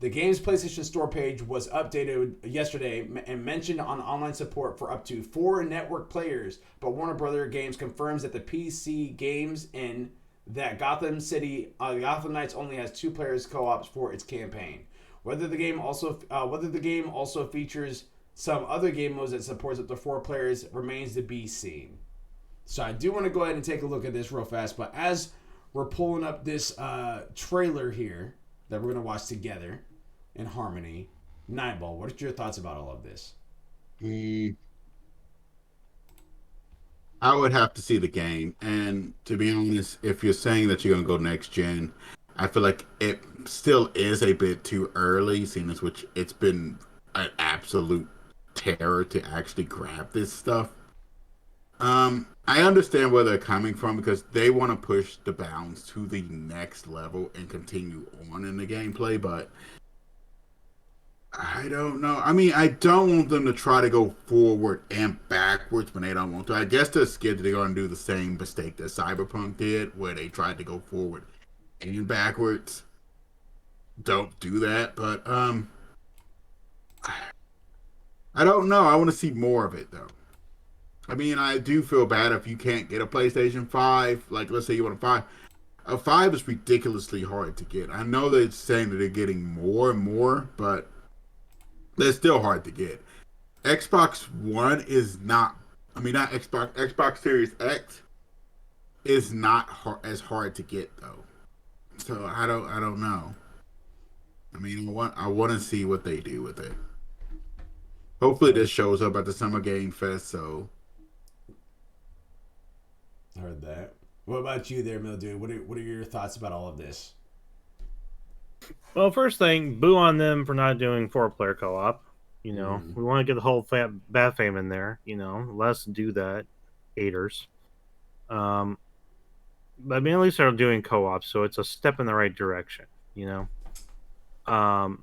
The game's PlayStation Store page was updated yesterday and mentioned on online support for up to 4 network players, but Warner Brothers Games confirms that the PC games in that Gotham Knights only has 2 players co-ops for its campaign. Whether the game also features some other game modes that supports up to 4 players remains to be seen. So I do want to go ahead and take a look at this real fast, but as we're pulling up this trailer here that we're going to watch together in harmony, Nightball, what are your thoughts about all of this? I would have to see the game, and to be honest, if you're saying that you're going to go next gen, I feel like it still is a bit too early, seeing as which it's been an absolute terror to actually grab this stuff. I understand where they're coming from because they want to push the bounds to the next level and continue on in the gameplay, but I don't know. I mean, I don't want them to try to go forward and backwards when they don't want to. I guess they're scared that they're going to do the same mistake that Cyberpunk did, where they tried to go forward and backwards. Don't do that, but I don't know. I want to see more of it, though. I mean, I do feel bad if you can't get a PlayStation 5. Like, let's say you want a 5. A 5 is ridiculously hard to get. I know they're saying that they're getting more and more, but they're still hard to get. Xbox One is not. I mean, not Xbox. Xbox Series X is not as hard to get though. So I don't know. I mean, I want to see what they do with it. Hopefully, this shows up at the Summer Game Fest. So, I heard that. What about you, there, Mildew? What are your thoughts about all of this? Well, first thing, boo on them for not doing 4-player co-op. You know, we want to get the whole Bat Fam in there. You know, let's do that, haters. But I mean, at least they're doing co-op, so it's a step in the right direction. You know,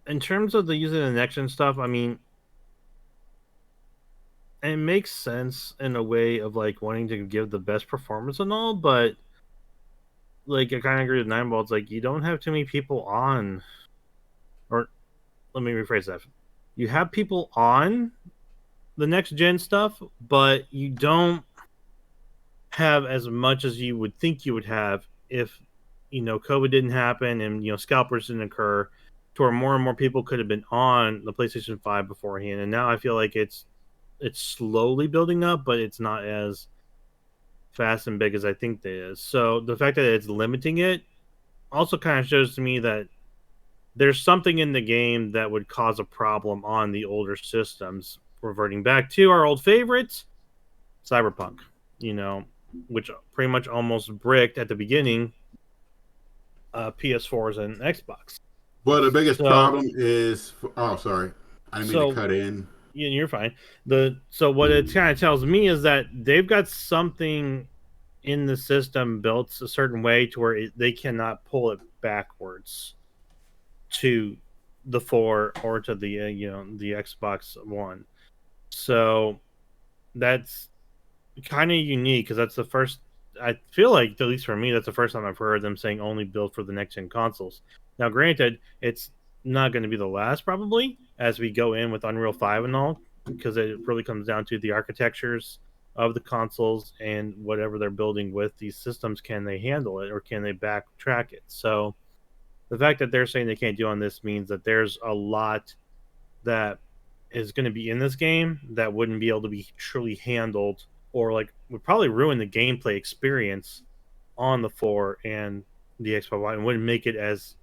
in terms of the using the next-gen stuff, I mean, it makes sense in a way of like wanting to give the best performance and all, but like I kind of agree with Nineball. It's like you don't have too many people on, or let me rephrase that. You have people on the next gen stuff, but you don't have as much as you would think you would have if you know COVID didn't happen and you know scalpers didn't occur, to where more and more people could have been on the PlayStation 5 beforehand. And now I feel like it's slowly building up, but it's not as fast and big as I think it is. So the fact that it's limiting it also kind of shows to me that there's something in the game that would cause a problem on the older systems. Reverting back to our old favorites, Cyberpunk, you know, which pretty much almost bricked at the beginning PS4s and Xbox. well, the biggest problem is. Oh, sorry, I didn't mean to cut in. Yeah, you're fine. So what it kind of tells me is that they've got something in the system built a certain way to where they cannot pull it backwards to the 4 or to the the Xbox One. So that's kind of unique because that's the first. I feel like, at least for me, that's the first time I've heard them saying only built for the next gen consoles. Now, granted, it's not going to be the last probably as we go in with Unreal 5 and all, because it really comes down to the architectures of the consoles and whatever they're building with these systems. Can they handle it or can they backtrack it? So the fact that they're saying they can't do on this means that there's a lot that is going to be in this game that wouldn't be able to be truly handled, or like would probably ruin the gameplay experience on the 4 and the Xbox One, and wouldn't make it as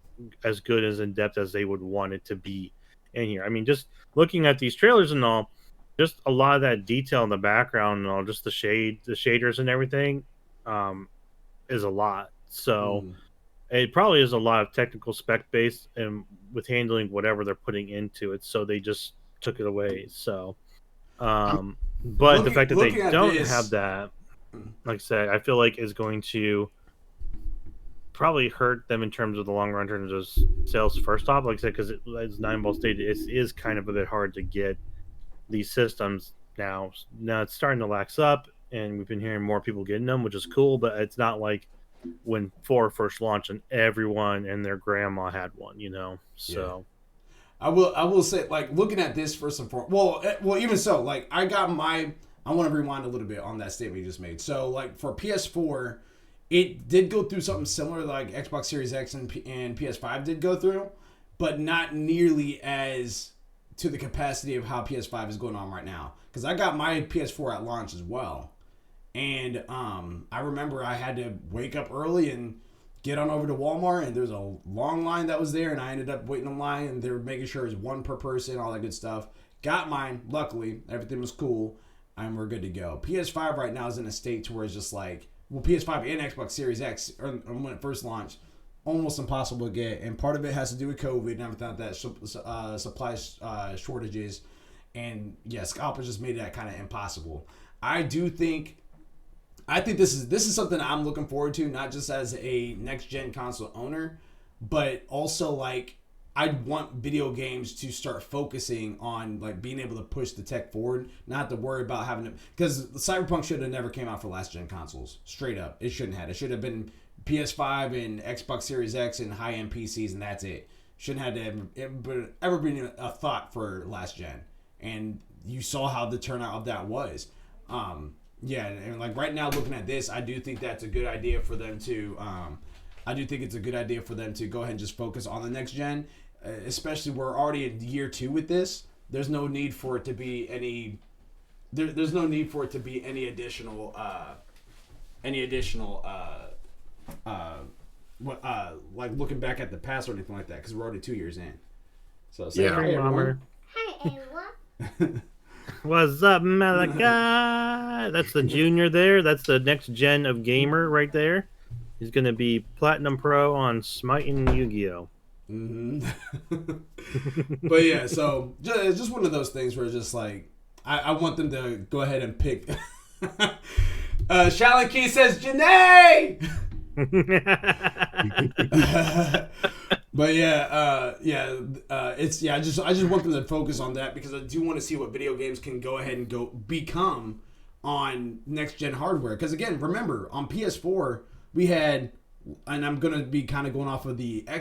good as in depth as they would want it to be in here. I mean, just looking at these trailers and all, just a lot of that detail in the background and all, just the shaders and everything, is a lot. So it probably is a lot of technical spec based and with handling whatever they're putting into it. So they just took it away. So, but the fact that they don't have that, like I said, I feel like is going to probably hurt them in terms of the long run, in terms of sales. First off, like I said, because as Nine Ball stated, it is kind of a bit hard to get these systems now. Now it's starting to lax up, and we've been hearing more people getting them, which is cool. But it's not like when 4 first launched and everyone and their grandma had one, you know. So I will say, like, looking at this first and foremost, well, even so, like, I want to rewind a little bit on that statement you just made. So, like, for PS4, it did go through something similar, like Xbox Series X and PS5 did go through, but not nearly as to the capacity of how PS5 is going on right now. Because I got my PS4 at launch as well, and I remember I had to wake up early and get on over to Walmart, and there's a long line that was there, and I ended up waiting in line, and they were making sure it was one per person, all that good stuff. Got mine, luckily, everything was cool, and we're good to go. PS5 right now is in a state to where it's just like, well, PS5 and Xbox Series X, or when it first launched, almost impossible to get, and part of it has to do with COVID and everything like that, supply shortages, and yeah, scalpers just made that kind of impossible. I think this is something I'm looking forward to, not just as a next gen console owner, but also like I want video games to start focusing on like being able to push the tech forward, not to worry about having to, because Cyberpunk should have never came out for last gen consoles. Straight up, it shouldn't have. It should have been PS5 and Xbox Series X and high end PCs, and that's it. Shouldn't have to ever been a thought for last gen. And you saw how the turnout of that was. Yeah, and like right now, looking at this, I do think that's a good idea for them to. I do think it's a good idea for them to go ahead and just focus on the next gen, especially we're already in year 2 with this. There's no need for it to be any. There's no need for it to be any additional. Like looking back at the past or anything like that, because we're already 2 years in. So say Yeah. hi, everyone. Hi, everyone. what's up, Malachi? That's the junior there. That's the next gen of gamer right there. He's gonna be Platinum Pro on Smite and Yu-Gi-Oh. But yeah, so just one of those things where it's just like I want them to go ahead and pick. Shalon Key says Janae. But it's I just want them to focus on that, because I do want to see what video games can go ahead and become on next gen hardware. Because again, remember on PS4 we had, and I'm gonna be kind of going off of the the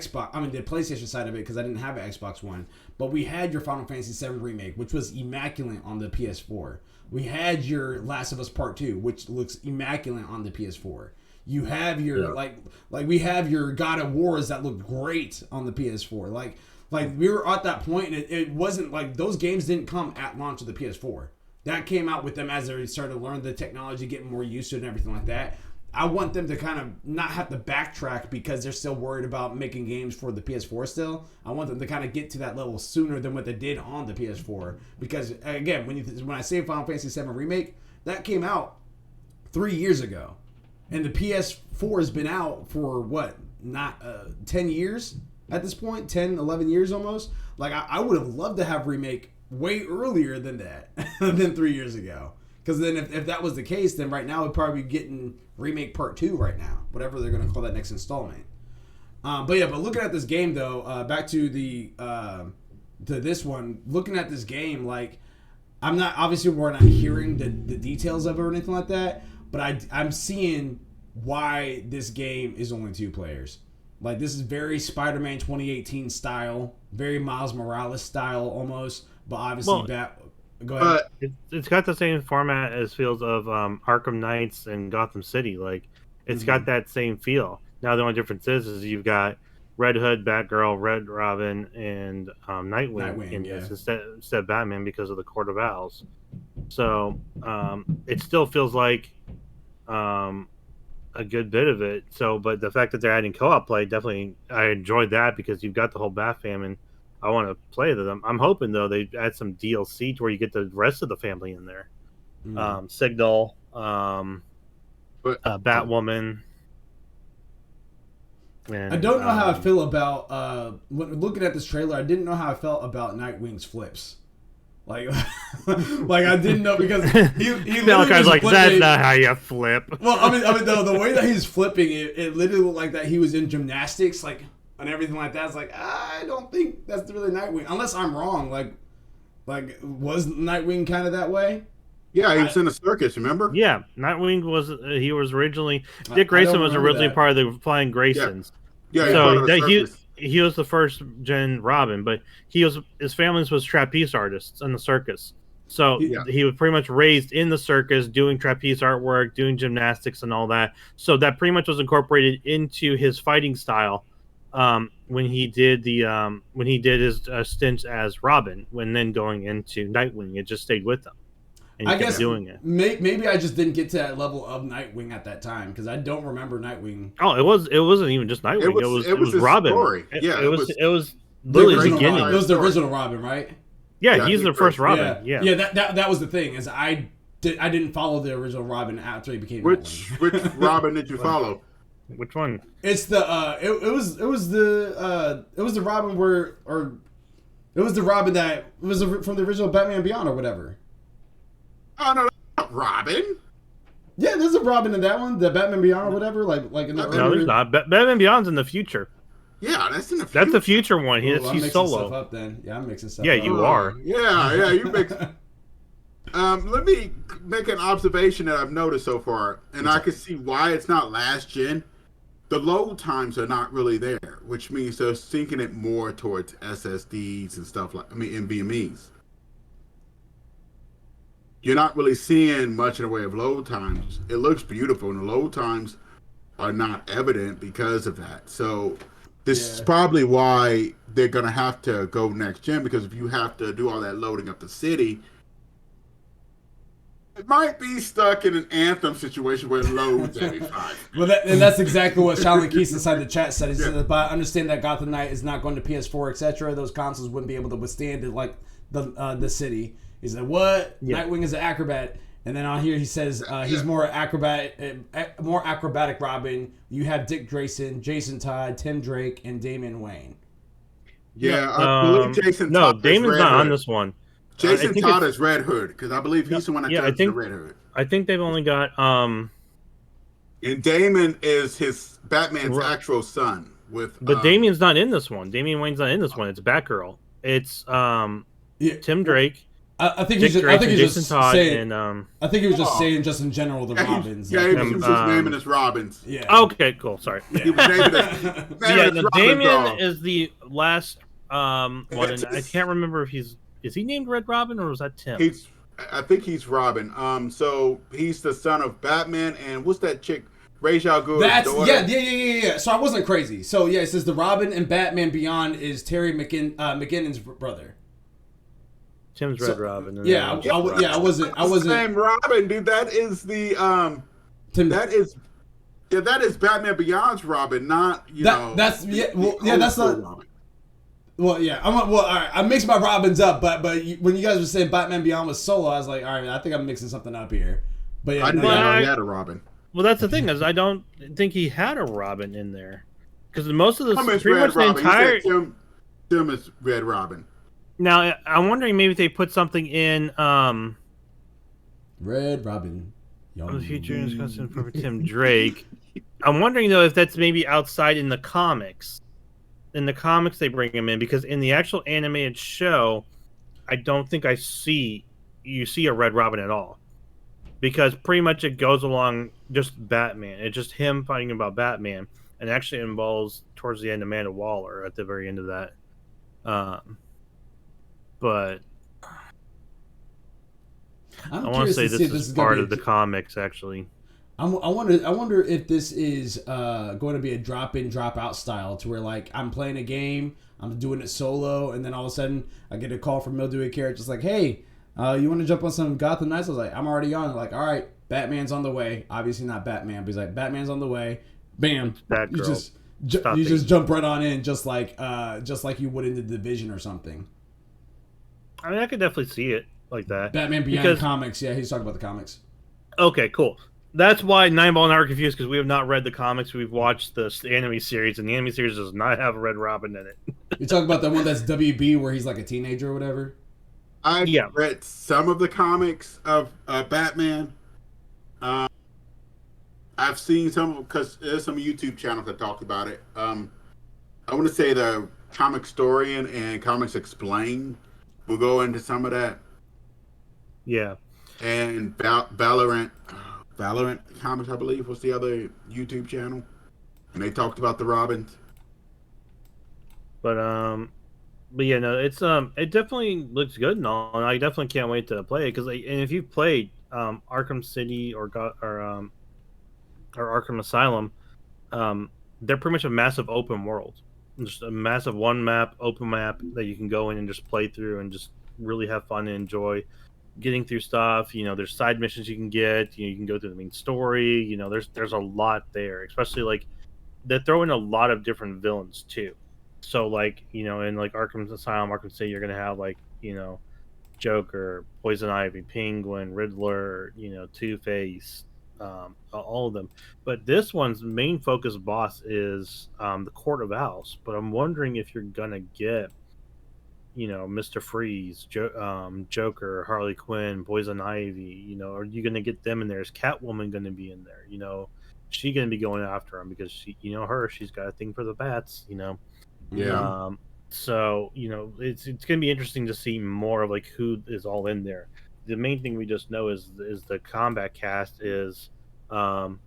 PlayStation side of it because I didn't have an Xbox One, but we had your Final Fantasy VII Remake, which was immaculate on the PS4. We had your Last of Us Part 2, which looks immaculate on the PS4. You have your like we have your God of Wars that looked great on the PS4. Like we were at that point, and it wasn't like those games didn't come at launch of the PS4. That came out with them as they started to learn the technology, getting more used to it and everything like that. I want them to kind of not have to backtrack because they're still worried about making games for the PS4 still. I want them to kind of get to that level sooner than what they did on the PS4. Because, again, when I say Final Fantasy VII Remake, that came out 3 years ago. And the PS4 has been out for, what, not 10 years at this point? 10, 11 years almost? Like, I would have loved to have Remake way earlier than that, than 3 years ago. Because then if that was the case, then right now we'd probably be getting Remake Part 2 right now. Whatever they're going to call that next installment. But looking at this game, though, back to to this one, looking at this game, like, we're not hearing the details of it or anything like that, but I'm seeing why this game is only 2 players. Like, this is very Spider-Man 2018 style, very Miles Morales style almost, but obviously Go ahead. It's got the same format as feels of Arkham Knights and Gotham City. Like, it's got that same feel. Now, the only difference is you've got Red Hood, Batgirl, Red Robin, and Nightwing in this instead of Batman because of the Court of Owls. So it still feels like a good bit of it. So, but the fact that they're adding co-op play, definitely, I enjoyed that because you've got the whole Bat Fam, and I want to play with them. I'm hoping though they add some DLC to where you get the rest of the family in there. Signal, Batwoman. And, I don't know how I feel about when looking at this trailer. I didn't know how I felt about Nightwing's flips. Like, like I didn't know because he Malachi's like, that's not how you flip. Well, I mean, the way that he's flipping it literally looked like that he was in gymnastics, like, and everything like that. It's like, I don't think that's really Nightwing, unless I'm wrong. Like was Nightwing kind of that way? Yeah, he was in a circus. Remember? Yeah, Nightwing was originally Dick Grayson was originally part of the Flying Graysons. Yeah, so he was the first gen Robin, but his family was trapeze artists in the circus. So he was pretty much raised in the circus, doing trapeze artwork, doing gymnastics, and all that. So that pretty much was incorporated into his fighting style when he did his stints as Robin. When then going into Nightwing, it just stayed with him. And I guess doing it. Maybe I just didn't get to that level of Nightwing at that time because I don't remember Nightwing. Oh, it wasn't even just Nightwing. It was Robin. Story. It was literally the beginning. It was the original Robin, right? Yeah, he's the first Robin. Yeah. That was the thing is I didn't follow the original Robin after he became which Robin did you follow? Which one? It's the it was the Robin it was the Robin that was from the original Batman Beyond or whatever. Oh no, not Robin. Yeah, there's a Robin in that one, the Batman Beyond or whatever. Like in the no, there's not. Batman Beyond's in the future. Yeah, that's in the future. That's the future one. He's solo. Stuff up then. Yeah, I'm mixing stuff. Yeah, up. you are. Yeah, you mix. Let me make an observation that I've noticed so far, and I can see why it's not last gen. The load times are not really there, which means they're syncing it more towards SSDs and stuff NVMe's. You're not really seeing much in the way of load times. It looks beautiful, and the load times are not evident because of that. So this is probably why they're going to have to go next gen, because if you have to do all that loading up the city, it might be stuck in an Anthem situation where it loads every 5. Well, and that's exactly what Shaolin Keys inside the chat said. He said, but I understand that Gotham Knight is not going to PS4, etc. Those consoles wouldn't be able to withstand it like the city. He said, what? Yeah. Nightwing is an acrobat. And then on here he says he's more acrobatic Robin. You have Dick Grayson, Jason Todd, Tim Drake, and Damian Wayne. Yeah, I believe Jason Todd Damon's not on this one. Jason Todd is Red Hood, because I believe he's the one that does the Red Hood. I think they've only got... And Damon is his Batman's actual son. But Damian's not in this one. Damian Wayne's not in this one. It's Batgirl. It's Tim Drake. I think he's just saying. I think he was just saying, just in general, the Robins. Yeah, he was just naming as Robins. Yeah. Okay, cool. Sorry. He was naming as Damian is the last one. And I can't remember if is he named Red Robin or was that Tim? I think he's Robin. So he's the son of Batman, and what's that chick? Ra's al Ghul's daughter. Yeah. So I wasn't crazy. So yeah, it says the Robin and Batman Beyond is Terry McKinnon's brother. Tim's Red Robin. I wasn't. Same Robin, dude. That is the Tim. That is Batman Beyond's Robin, not That's not. Robin. Well, yeah. All right. I mixed my Robins up, but when you guys were saying Batman Beyond was solo, I was like, all right, I think I'm mixing something up here. But yeah, I didn't know he had a Robin. Well, that's the thing is I don't think he had a Robin in there because most of the pretty much Red the entire Tim is Red Robin. Now, I'm wondering maybe if they put something in Red Robin. The future is custom for Tim Drake. I'm wondering, though, if that's maybe outside in the comics. In the comics, they bring him in, because in the actual animated show, I don't think you see a Red Robin at all. Because pretty much it goes along just Batman. It's just him fighting about Batman. And actually involves, towards the end, Amanda Waller at the very end of that. But I want to say this is part of the comics, actually. I wonder if this is going to be a drop-in, drop-out style, to where like I'm playing a game, I'm doing it solo, and then all of a sudden I get a call from Mildewy characters like, "Hey, you want to jump on some Gotham Knights?" I was like, "I'm already on." They're like, "All right, Batman's on the way. Obviously not Batman, but he's like, Batman's on the way. Bam. Batgirl. You just Stop you it. just jump right on in, just like you would in the Division or something. I mean, I could definitely see it like that. Batman Beyond Because- comics. Yeah, he's talking about the comics. Okay, cool. That's why Nineball and I are confused because we have not read the comics. We've watched the anime series, and the anime series does not have a Red Robin in it. You're talking about the one that's WB where he's like a teenager or whatever? I've Yeah. read some of the comics of Batman. I've seen some because there's some YouTube channels that talk about it. I want to say the Comic Historian and Comics Explained will go into some of that. Yeah. And Valorant Comics, I believe, was the other YouTube channel, and they talked about the Robins. But yeah, no, it's it definitely looks good and all, and I definitely can't wait to play it because and if you've played Arkham City or Arkham Asylum, they're pretty much a massive open world, just a massive one map, open map that you can go in and just play through and just really have fun and enjoy getting through stuff. You know, there's side missions you can get. You can go through the main story. You know, there's a lot there, especially like they throw in a lot of different villains too. So like, you know, in like Arkham Asylum, Arkham City, you're gonna have like, you know, Joker, Poison Ivy, Penguin, Riddler, you know, Two-Face, all of them. But this one's main focus boss is the Court of Owls. But I'm wondering if you're gonna get, you know, Mr. Freeze, Joker, Harley Quinn, Poison Ivy. You know, are you gonna get them in there? Is Catwoman gonna be in there? You know, she gonna be going after him because she, you know, she's got a thing for the bats. You know. Yeah. So, you know, it's going to be interesting to see more of like who is all in there. The main thing we just know is the combat cast is Shannon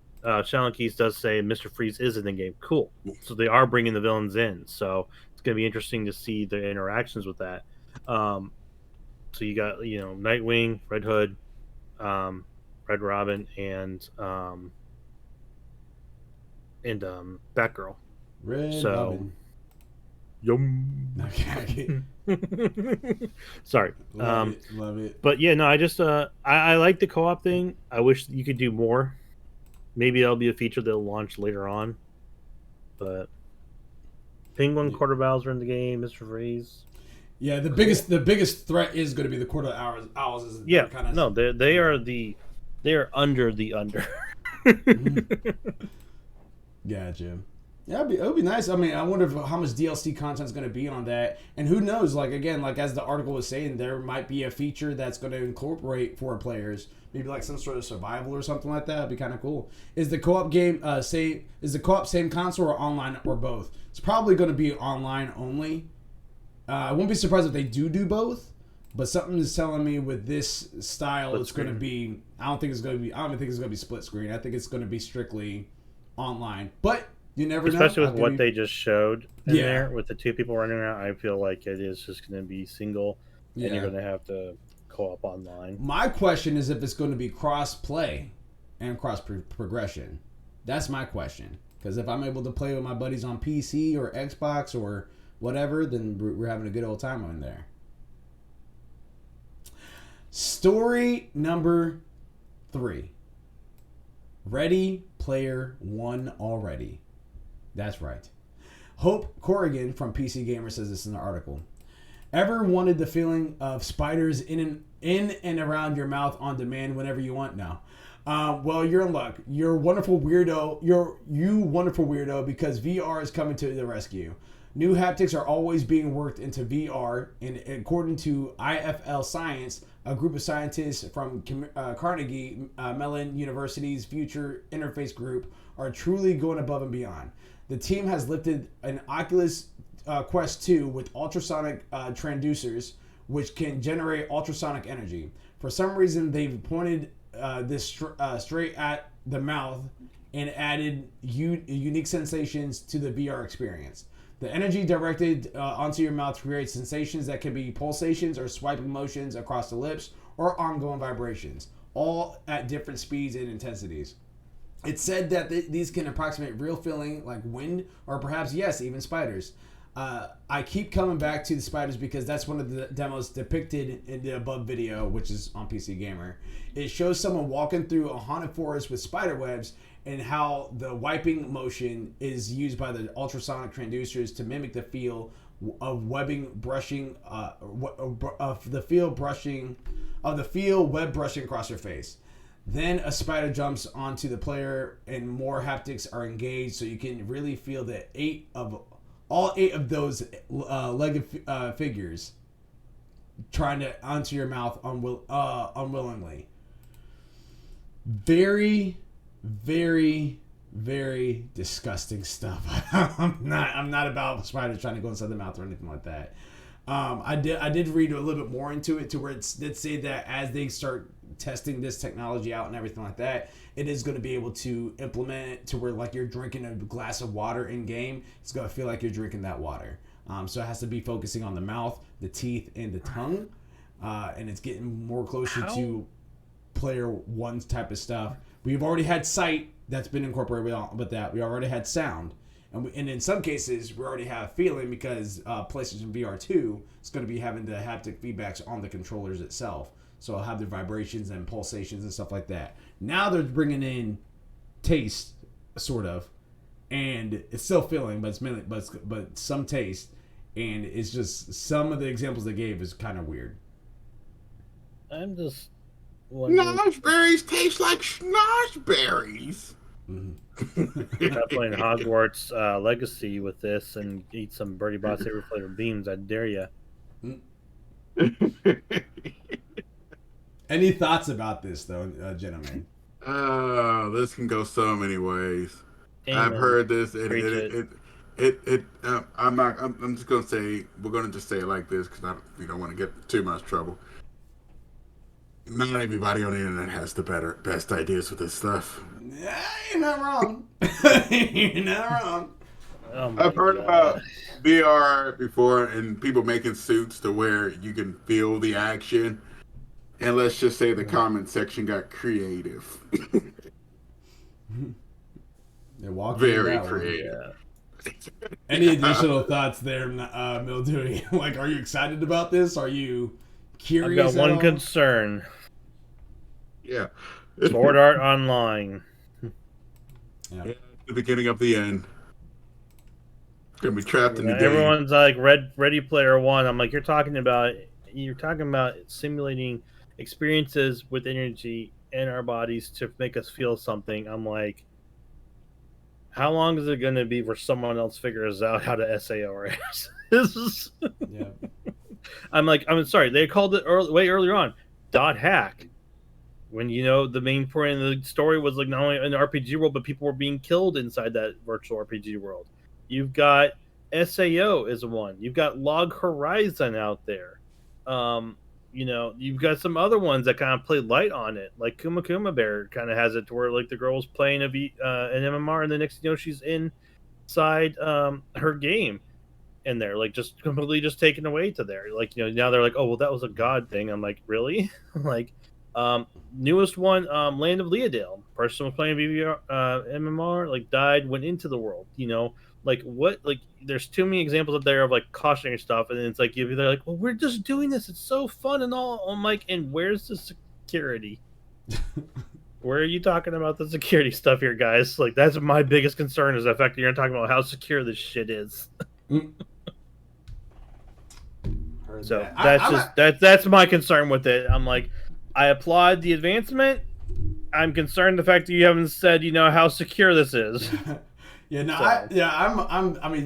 Keys does say Mr. Freeze is in the game. Cool. So they are bringing the villains in. So it's going to be interesting to see the interactions with that. So you got, you know, Nightwing, Red Hood, Red Robin, and Batgirl. Red So- Robin. Yum. Okay. Sorry. Love it. But yeah, no, I just I like the co-op thing. I wish you could do more. Maybe that'll be a feature they'll launch later on. But Penguin, Yeah. Quarter Owls are in the game. Mr. Freeze. Yeah, the biggest threat is going to be the Court of Owls. Is Yeah, kind of no, they are under the under. Gotcha. Yeah, it would be nice. I mean, I wonder how much DLC content is going to be on that, and who knows? Like again, like as the article was saying, there might be a feature that's going to incorporate 4 players, maybe like some sort of survival or something like that. It'd be kind of cool. Is the co-op game is the co-op same console or online or both? It's probably going to be online only. I won't be surprised if they do both, but something is telling me with this style, Split it's going to screen. be. I don't even think it's going to be split screen. I think it's going to be strictly online, but. You never Especially know. with what they just showed in Yeah. there, with the 2 people running around, I feel like it is just going to be single, and you're going to have to co-op online. My question is if it's going to be cross play and cross progression. That's my question. Because if I'm able to play with my buddies on PC or Xbox or whatever, then we're having a good old time on there. Story number 3. Ready Player One already. That's right. Hope Corrigan from PC Gamer says this in the article. Ever wanted the feeling of spiders in and around your mouth on demand whenever you want? No. Well, you're in luck. You're wonderful weirdo. You wonderful weirdo, because VR is coming to the rescue. New haptics are always being worked into VR, and according to IFL Science, a group of scientists from Carnegie Mellon University's Future Interface Group are truly going above and beyond. The team has lifted an Oculus Quest 2 with ultrasonic transducers, which can generate ultrasonic energy. For some reason, they've pointed this straight at the mouth and added unique sensations to the VR experience. The energy directed onto your mouth creates sensations that can be pulsations or swiping motions across the lips or ongoing vibrations, all at different speeds and intensities. It's said that these can approximate real feeling like wind or perhaps, yes, even spiders. I keep coming back to the spiders because that's one of the demos depicted in the above video, which is on PC Gamer. It shows someone walking through a haunted forest with spider webs and how the wiping motion is used by the ultrasonic transducers to mimic the feel of webbing brushing of the web brushing across your face. Then a spider jumps onto the player and more haptics are engaged, so you can really feel the all eight of those legged figures trying to onto your mouth unwillingly. Very, very, very disgusting stuff. I'm not about spiders trying to go inside the mouth or anything like that. I did read a little bit more into it to where it did say that as they start testing this technology out and everything like that, it is going to be able to implement it to where like you're drinking a glass of water in game, it's going to feel like you're drinking that water. So it has to be focusing on the mouth, the teeth, and the tongue, and it's getting more closer to player one type of stuff. We've already had sight that's been incorporated with that. We already had sound. And in some cases, we already have feeling because PlayStation VR 2 is going to be having the haptic feedbacks on the controllers itself. So I'll have the vibrations and pulsations and stuff like that. Now they're bringing in taste, sort of, and it's still feeling, but it's mainly, but some taste, and it's just some of the examples they gave is kind of weird. I'm just wondering. Schnozberries taste like schnozberries. Stop playing Hogwarts Legacy with this and eat some Birdie Boss every flavor beans. I dare you. Any thoughts about this, though, gentlemen? This can go so many ways. Amen. I've heard this. I'm just gonna say we're gonna just say it like this because we don't want to get too much trouble. Not everybody on the internet has the best ideas with this stuff. Yeah, you're not wrong. You're not wrong. Oh I've heard about VR before and people making suits to where you can feel the action. And let's just say the comment section got creative. Very creative. Yeah. Any additional thoughts there, Mildewy? Like, are you excited about this? Are you curious? I've got one concern. Yeah. Sword Art Online. Yeah. The beginning of the end. Gonna be trapped in the game. Everyone's like Ready Player One. I'm like, you're talking about simulating experiences with energy in our bodies to make us feel something. I'm like, how long is it going to be where someone else figures out how to SAO our ass? Yeah. I'm sorry, they called it way earlier on .hack, when the main point of the story was like not only an RPG world, but people were being killed inside that virtual RPG world. You've got SAO is one. You've got Log Horizon out there. You've got some other ones that kind of play light on it, like Kuma Kuma Bear kind of has it to where like the girl's playing an MMR, and the next she's inside her game in there, like just completely just taken away to there. Like now they're like, oh well, that was a god thing. I'm like, really? Like newest one, Land of Leodale, person was playing VVR MMR, like died, went into the world. Like what? Like there's too many examples up there of like cautionary stuff, and then it's like they're like, well, we're just doing this. It's so fun and all. I'm like, and where's the security? Where are you talking about the security stuff here, guys? Like that's my biggest concern is the fact that you're talking about how secure this shit is. So that's my concern with it. I'm like, I applaud the advancement. I'm concerned the fact that you haven't said how secure this is. Yeah, no,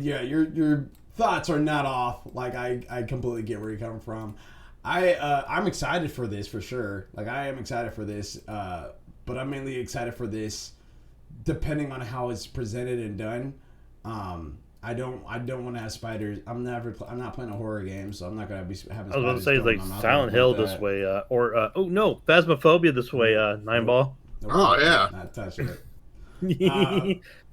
your thoughts are not off. Like I completely get where you're coming from. I'm excited for this for sure. Like I am excited for this, but I'm mainly excited for this depending on how it's presented and done. I don't want to have spiders. I'm not playing a horror game, so I'm not gonna be having. I was gonna say like Silent Hill this way, or Phasmophobia this way. Nine Ball. Oh yeah, not touching it.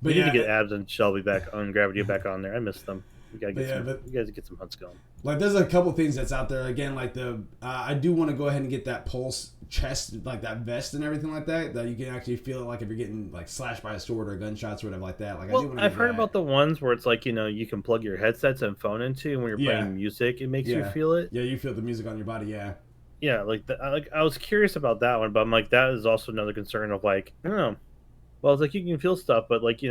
We need to get Abs and Shelby back on Gravity back on there. I miss them. You gotta get you guys get some hunts going. Like there's a couple things that's out there again. Like I do want to go ahead and get that pulse chest, like that vest and everything like that, that you can actually feel it, like if you're getting like slashed by a sword or gunshots or whatever like that. Like I do Well, want to I've do heard that. about the ones where it's like, you can plug your headsets and phone into, and when you're Yeah. playing music, it makes you Yeah. feel it. Yeah, you feel the music on your body. Yeah. Yeah, like I was curious about that one, but I'm like, that is also another concern of like, I don't know. Well, it's like you can feel stuff, but like,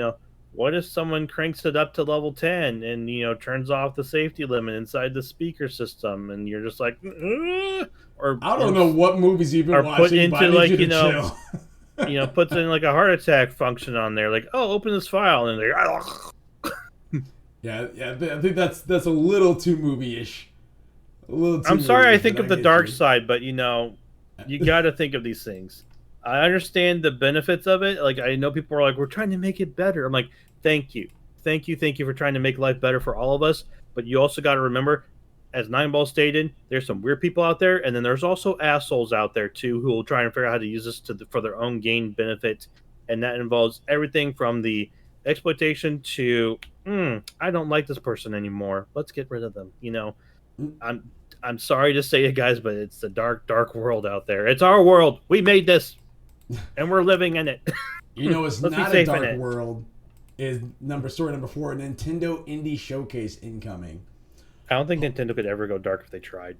what if someone cranks it up to level 10 and turns off the safety limit inside the speaker system, and you're just like, "Ugh," or I don't know what movies you've been or put watching, but I into need like you to chill. puts in like a heart attack function on there, like, oh, open this file, and they're Yeah, I think that's a little too movie-ish. A little too. I'm sorry, I movie-ish, think but of the get dark you. side, but you got to think of these things. I understand the benefits of it. Like, I know people are like, we're trying to make it better. I'm like, thank you, thank you, thank you for trying to make life better for all of us. But you also got to remember, as Nine Ball stated, there's some weird people out there, and then there's also assholes out there too who will try and figure out how to use this for their own gain benefit, and that involves everything from the exploitation to, I don't like this person anymore. Let's get rid of them. I'm sorry to say it, guys, but it's the dark, dark world out there. It's our world. We made this, and we're living in it. It's Let's be not a safe in dark it. world. Is story number 4, Nintendo Indie Showcase incoming. I don't think Nintendo could ever go dark if they tried.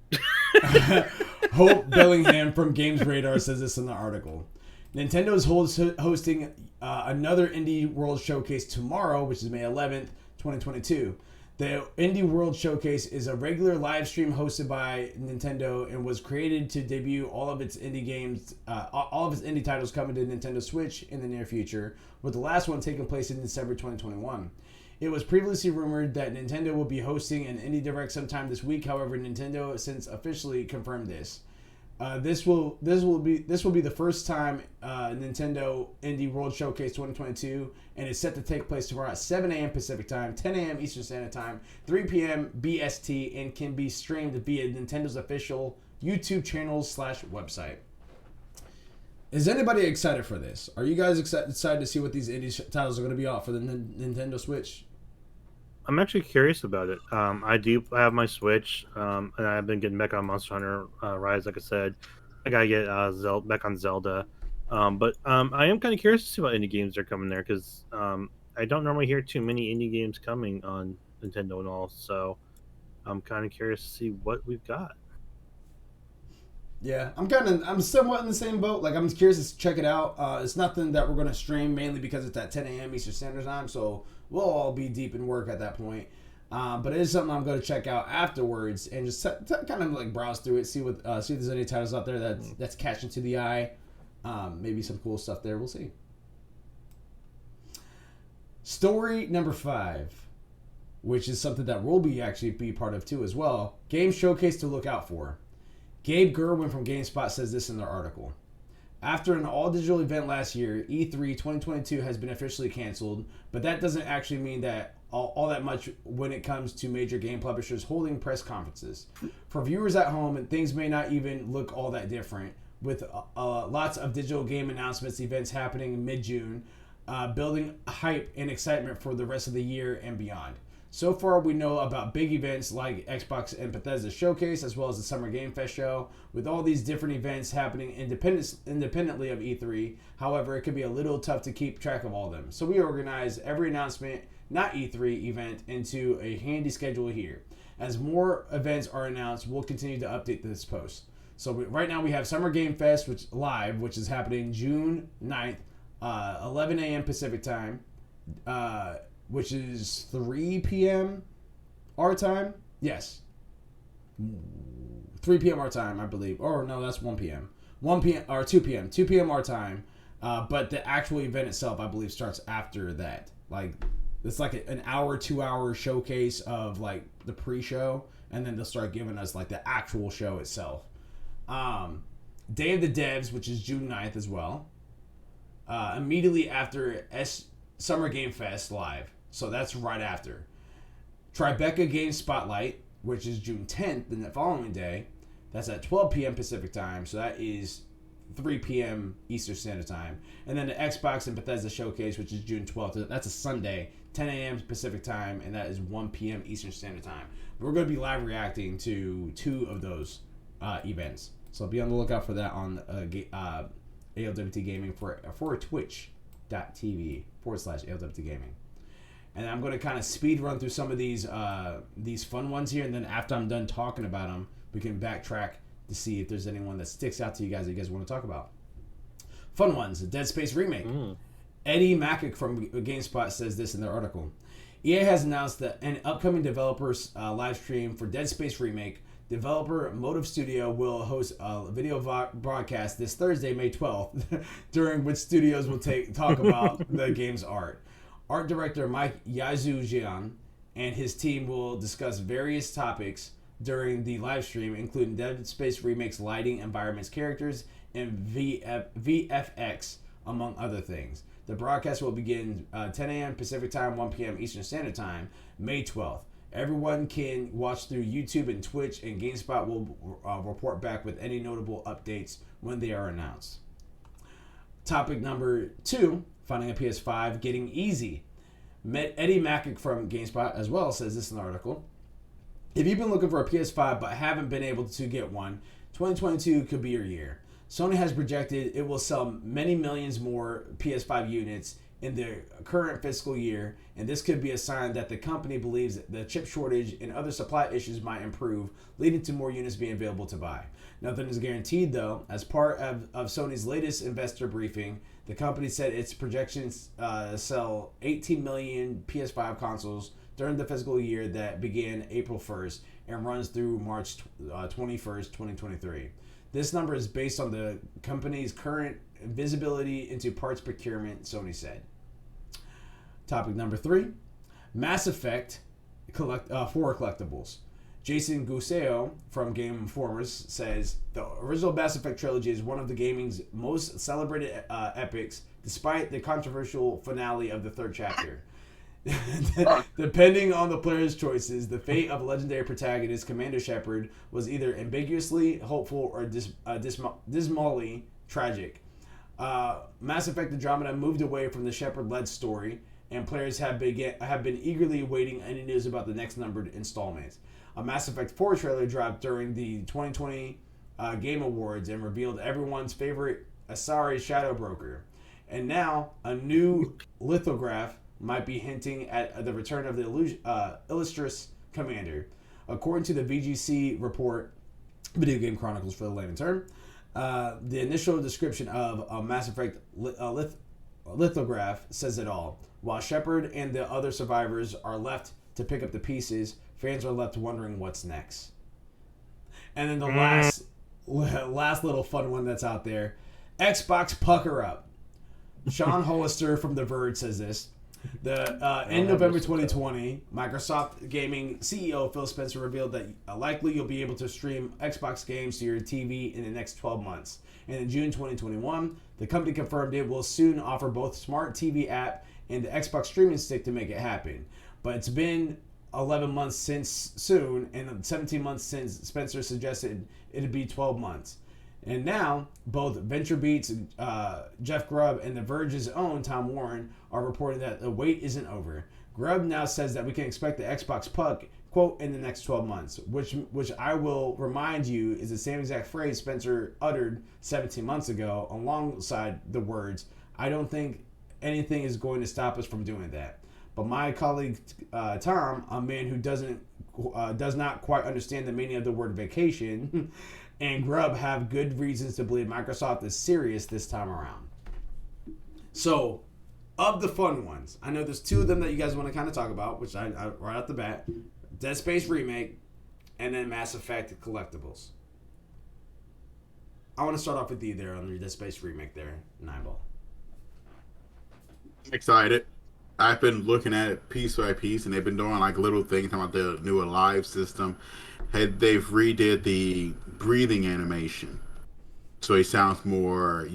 Hope Bellingham from Games Radar says this in the article. Nintendo is hosting another Indie World Showcase tomorrow, which is May 11th, 2022. The Indie World Showcase is a regular live stream hosted by Nintendo and was created to debut all of its indie games, all of its indie titles coming to Nintendo Switch in the near future, with the last one taking place in December 2021. It was previously rumored that Nintendo will be hosting an Indie Direct sometime this week. However, Nintendo has since officially confirmed this. This will be the first time Nintendo Indie World Showcase 2022, and it's set to take place tomorrow at 7 a.m. Pacific Time, 10 a.m. Eastern Standard Time, 3 p.m. BST, and can be streamed via Nintendo's official YouTube channels / website. Is anybody excited for this? Are you guys excited to see what these indie titles are going to be out for the Nintendo Switch? I'm actually curious about it. I do have my Switch, and I've been getting back on Monster Hunter Rise, like I said. I gotta get back on Zelda. But I am kind of curious to see what indie games are coming there, because I don't normally hear too many indie games coming on Nintendo and all. So I'm kind of curious to see what we've got. Yeah, I'm somewhat in the same boat. Like, I'm curious to check it out. It's nothing that we're going to stream, mainly because it's at 10 a.m. Eastern Standard Time, so we'll all be deep in work at that point. But it is something I'm going to check out afterwards and just kind of like browse through it, see if there's any titles out there that's catching to the eye. Maybe some cool stuff there. We'll see. Story number 5, which is something that we'll actually be part of too as well. Game showcase to look out for. Gabe Gerwin from GameSpot says this in their article. After an all-digital event last year, E3 2022 has been officially canceled, but that doesn't actually mean that all that much when it comes to major game publishers holding press conferences. For viewers at home, things may not even look all that different, with lots of digital game announcements events happening in mid-June, building hype and excitement for the rest of the year and beyond. So far, we know about big events like Xbox and Bethesda Showcase, as well as the Summer Game Fest show, with all these different events happening independently of E3. However, it can be a little tough to keep track of all of them. So we organize every announcement, not E3 event, into a handy schedule here. As more events are announced, we'll continue to update this post. So right now we have Summer Game Fest, which is happening June 9th, 11 a.m. Pacific time. Which is 3 p.m. our time? Yes. 3 p.m. our time, I believe. Or no, that's 1 p.m. 1 p.m. or 2 p.m. 2 p.m. our time. But the actual event itself, I believe, starts after that. Like, it's like an hour, 2 hour showcase of like the pre-show, and then they'll start giving us like the actual show itself. Day of the Devs, which is June 9th as well. Immediately after Summer Game Fest Live. So that's right after. Tribeca Game Spotlight, which is June 10th, and the following day. That's at 12 p.m. Pacific time. So that is 3 p.m. Eastern Standard Time. And then the Xbox and Bethesda Showcase, which is June 12th. That's a Sunday, 10 a.m. Pacific time, and that is 1 p.m. Eastern Standard Time. We're going to be live reacting to 2 of those events. So be on the lookout for that on ALWT Gaming for twitch.tv/ALWT Gaming. And I'm going to kind of speed run through some of these fun ones here, and then after I'm done talking about them, we can backtrack to see if there's anyone that sticks out to you guys that you guys want to talk about. Fun ones, the Dead Space remake. Eddie Macick from GameSpot says this in their article. EA has announced that an upcoming developers live stream for Dead Space remake. Developer Motive Studio will host a video broadcast this Thursday, May 12th, during which studios will talk about the game's art. Art director Mike Yazujian and his team will discuss various topics during the live stream, including Dead Space Remake's lighting, environments, characters, and VFX, among other things. The broadcast will begin 10 a.m. Pacific Time, 1 p.m. Eastern Standard Time, May 12th. Everyone can watch through YouTube and Twitch, and GameSpot will report back with any notable updates when they are announced. Topic number 2, finding a PS5 getting easy. Eddie Macick from GameSpot as well says this in the article. If you've been looking for a PS5 but haven't been able to get one, 2022 could be your year. Sony has projected it will sell many millions more PS5 units in the current fiscal year, and this could be a sign that the company believes the chip shortage and other supply issues might improve, leading to more units being available to buy. Nothing is guaranteed, though. As part of Sony's latest investor briefing, the company said its projections sell 18 million PS5 consoles during the fiscal year that began April 1st and runs through March 21st, 2023. This number is based on the company's current visibility into parts procurement, Sony said. Topic number 3, Mass Effect for collectibles. Jason Guseo from Game Informers says the original Mass Effect trilogy is one of the gaming's most celebrated epics, despite the controversial finale of the 3rd chapter. Depending on the player's choices, the fate of legendary protagonist Commander Shepard was either ambiguously hopeful or dismally tragic. Mass Effect Andromeda moved away from the Shepard-led story, and players have been eagerly awaiting any news about the next numbered installment. A Mass Effect 4 trailer dropped during the 2020 Game Awards and revealed everyone's favorite Asari Shadow Broker. And now, a new lithograph might be hinting at the return of the illustrious commander. According to the VGC report, Video Game Chronicles for the layman term, the initial description of a Mass Effect lithograph says it all. While Shepard and the other survivors are left to pick up the pieces, fans are left wondering what's next. And then the last little fun one that's out there, Xbox Pucker Up. Sean Hollister from The Verge says this. In November 2020, Microsoft Gaming CEO Phil Spencer revealed that likely you'll be able to stream Xbox games to your TV in the next 12 months. And in June 2021, the company confirmed it will soon offer both Smart TV app and the Xbox streaming stick to make it happen. But it's been 11 months since soon, and 17 months since Spencer suggested it'd be 12 months. And now, both VentureBeat's Jeff Grubb and The Verge's own Tom Warren are reporting that the wait isn't over. Grubb now says that we can expect the Xbox Puck, quote, in the next 12 months, which I will remind you is the same exact phrase Spencer uttered 17 months ago, alongside the words, I don't think anything is going to stop us from doing that. But my colleague Tom, a man who does not quite understand the meaning of the word vacation, and Grubb have good reasons to believe Microsoft is serious this time around. So, of the fun ones, I know there's 2 of them that you guys want to kind of talk about, which I right off the bat, Dead Space Remake, and then Mass Effect collectibles. I want to start off with you there on your Dead Space Remake there, Nibal. I'm excited. I've been looking at it piece by piece, and they've been doing like little things about the new Alive system. They've redid the breathing animation, so he sounds more,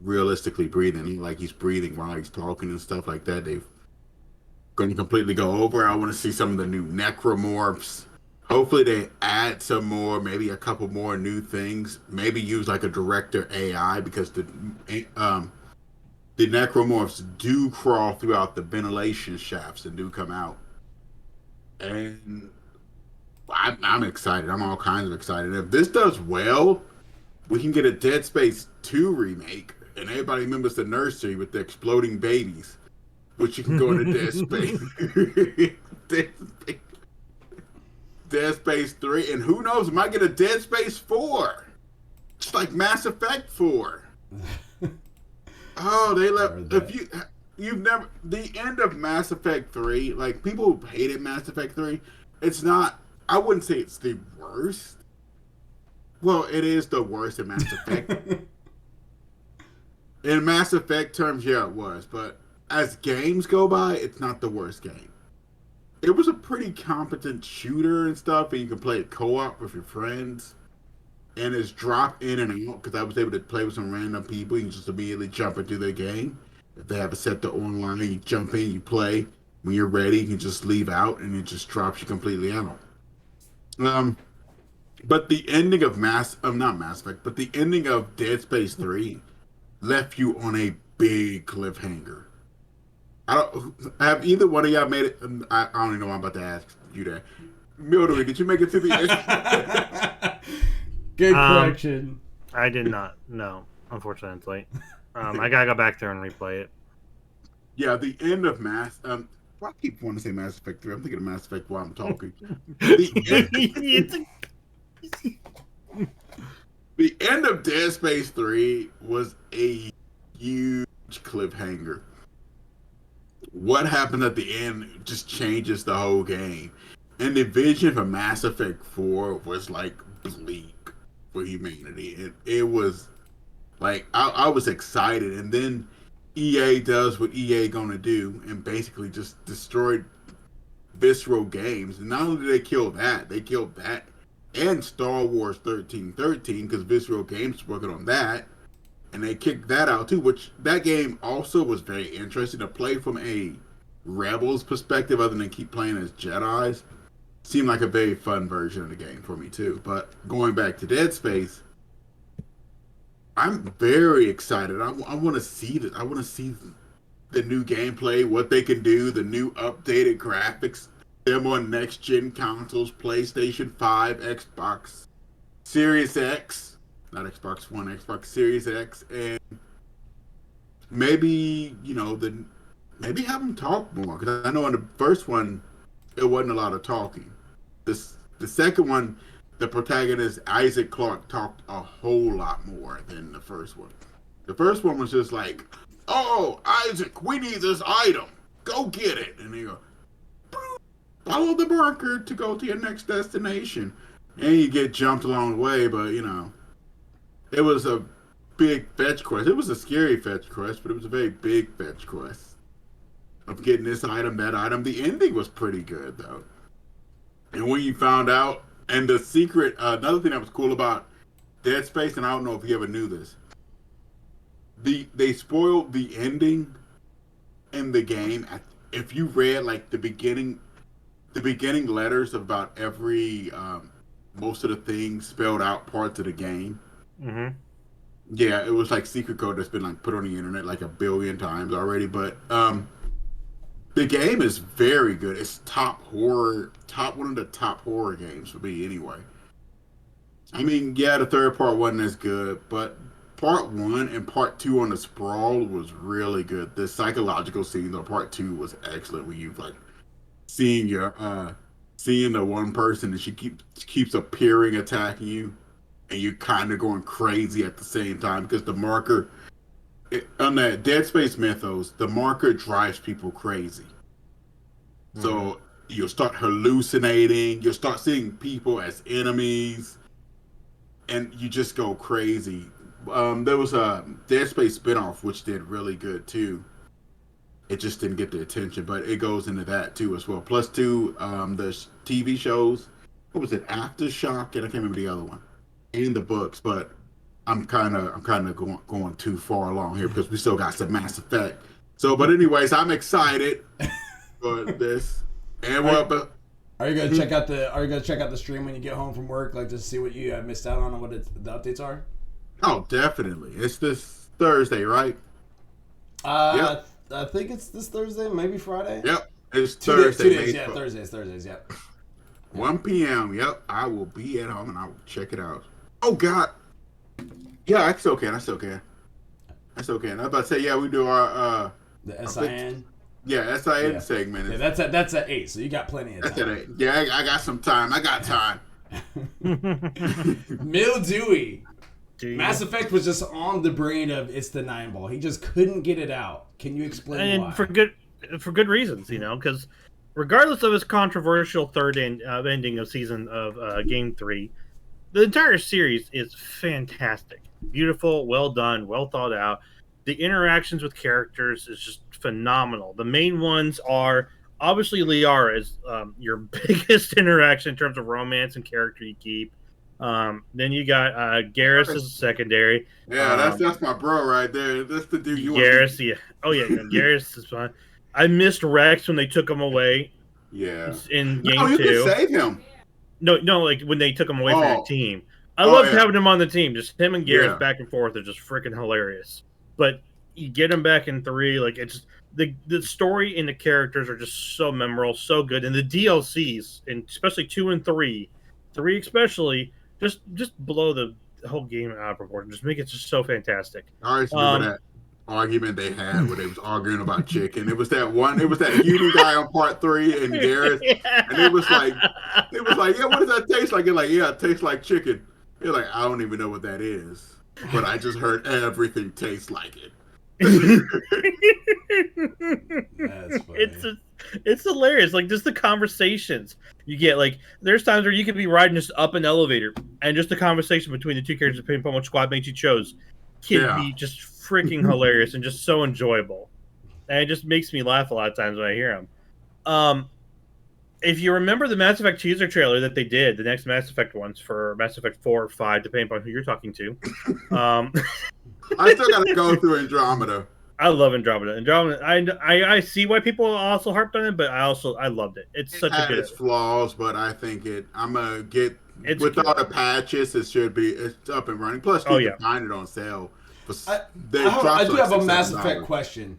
realistically breathing, like he's breathing while he's talking and stuff like that. They've going to completely go over. I want to see some of the new necromorphs. Hopefully they add some more, maybe a couple more new things. Maybe use like a director AI, because the necromorphs do crawl throughout the ventilation shafts and do come out. And I'm excited. I'm all kinds of excited. If this does well, we can get a Dead Space 2 remake, and everybody remembers the nursery with the exploding babies, which you can go into Dead Space. Dead Space. Dead Space 3, and who knows, we might get a Dead Space 4. Just like Mass Effect 4. Oh, they left. If you've never, the end of Mass Effect 3, like, people hated Mass Effect 3. It's not, I wouldn't say it's the worst. Well, it is the worst in Mass Effect. In Mass Effect terms, yeah, it was. But as games go by, it's not the worst game. It was a pretty competent shooter and stuff, and you can play it co-op with your friends. And it's drop in and out, because I was able to play with some random people. You can just immediately jump into their game. If they have it set to online, you jump in, you play. When you're ready, you can just leave out, and it just drops you completely out. But the ending of not Mass Effect, but the ending of Dead Space 3 left you on a big cliffhanger. Have either one of y'all made it? I don't even know why I'm about to ask you that. Mildred, did you make it to the end? Good correction. I did not. No, unfortunately. I gotta go back there and replay it. Yeah, the end of why I keep wanting to say Mass Effect 3? I'm thinking of Mass Effect while I'm talking. The end of Dead Space 3 was a huge cliffhanger. What happened at the end just changes the whole game. And the vision for Mass Effect 4 was like bleak for humanity. And it was like, I was excited. And then EA does what EA gonna do and basically just destroyed Visceral Games. And not only did they kill that and Star Wars 1313, because Visceral Games was working on that. And they kicked that out too, which that game also was very interesting to play from a Rebels perspective other than keep playing as Jedis. Seemed like a very fun version of the game for me too. But going back to Dead Space, I'm very excited. I want to see this. I want to see the new gameplay, what they can do, the new updated graphics, them on next gen consoles, PlayStation 5, Xbox Series X. Not Xbox One, Xbox Series X, and maybe, maybe have them talk more. Because I know in the first one, it wasn't a lot of talking. The second one, the protagonist, Isaac Clarke, talked a whole lot more than the first one. The first one was just like, oh, Isaac, we need this item. Go get it. And you go, follow the marker to go to your next destination. And you get jumped along the way, but, it was a big fetch quest. It was a scary fetch quest, but it was a very big fetch quest of getting this item, that item. The ending was pretty good, though. And when you found out, and the secret, another thing that was cool about Dead Space, and I don't know if you ever knew this, they spoiled the ending in the game. If you read, like, the beginning letters about every, most of the things spelled out parts of the game, Mm-hmm. yeah, it was like secret code that's been like put on the internet like 1 billion times already. But the game is very good. It's one of the top horror games for me anyway. I mean, yeah, the third part wasn't as good, but part 1 and part 2 on the Sprawl was really good. The psychological scene though, part 2 was excellent. When you've like seeing the one person and she keeps appearing attacking you. And you're kind of going crazy at the same time because the marker on that Dead Space mythos, the marker drives people crazy. Mm-hmm. So you'll start hallucinating, you'll start seeing people as enemies, and you just go crazy. There was a Dead Space spinoff which did really good too. It just didn't get the attention, but it goes into that too as well. Plus two, the TV shows. What was it? Aftershock, and I can't remember the other one. In the books, but I'm kind of going too far along here because we still got some Mass Effect. So, but anyways, I'm excited for this. And are you gonna check out the stream when you get home from work, like just see what you missed out on and what the updates are? Oh, definitely. It's this Thursday, right? Yep. I think it's this Thursday, maybe Friday. Yep, it's Thursday. 2 days, yeah, Thursdays, yep. 1 p.m. Yep, I will be at home and I will check it out. Oh God, Yeah, I still can. I still can. I still can. I was about to say, yeah, we do our The SIN. yeah, SIN Yeah. segment. Yeah, that's at 8, so you got plenty of That's at time. 8. Yeah, I got some time. I got time. Mildewy. Dude. Mass Effect was just on the brain of it's the 9-ball. He just couldn't get it out. Can you explain why? And for good reasons, because regardless of his controversial third ending of season of Game 3, the entire series is fantastic, beautiful, well done, well thought out. The interactions with characters is just phenomenal. The main ones are obviously Liara is your biggest interaction in terms of romance and character you keep. Then you got Garrus as a secondary. Yeah, that's my bro right there. That's the dude you Garrus, yeah. Oh yeah, Garrus is fun. I missed Rex when they took him away. Yeah. In No, game you 2. can save him. No, like when they took him away from your team. I Oh, loved yeah. having him on the team. Just him and Garrus Yeah. back and forth are just freaking hilarious. But you get him back in 3, like it's just, the story and the characters are just so memorable, so good, and the DLCs, and especially 2 and 3 especially, just blow the whole game out of proportion. Just make it just so fantastic. I always remember that argument they had where they was arguing about chicken. It was that Huni guy on part 3 and Garrus, and it was like, yeah, what does that taste like? You're like, yeah, it tastes like chicken. You're like, I don't even know what that is, but I just heard everything tastes like it. That's funny. It's hilarious. Like just the conversations you get. Like there's times where you could be riding just up an elevator, and just the conversation between the two characters, depending upon which squad mate you chose, can be just freaking hilarious and just so enjoyable. And it just makes me laugh a lot of times when I hear them. If you remember the Mass Effect teaser trailer that they did, the next Mass Effect ones for Mass Effect 4 or 5, depending upon who you're talking to. I still gotta go through Andromeda. I love Andromeda. I see why people also harped on it, but I loved it. It's such a good. Its flaws, but I think I'm gonna get it's with good. all the patches. It's up and running. Plus, you can find it on sale. I do have a Mass Effect question.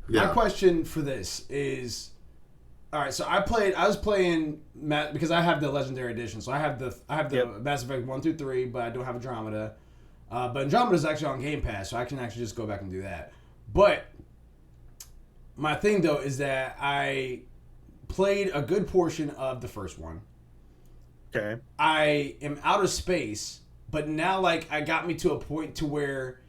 My question for this is, all right. So I was playing because I have the Legendary Edition. So I have the Mass Effect 1 through 3, but I don't have Andromeda. But Andromeda is actually on Game Pass, so I can actually just go back and do that. But my thing though is that I played a good portion of the first one. Okay. I am out of space, but now like I got me to a point to where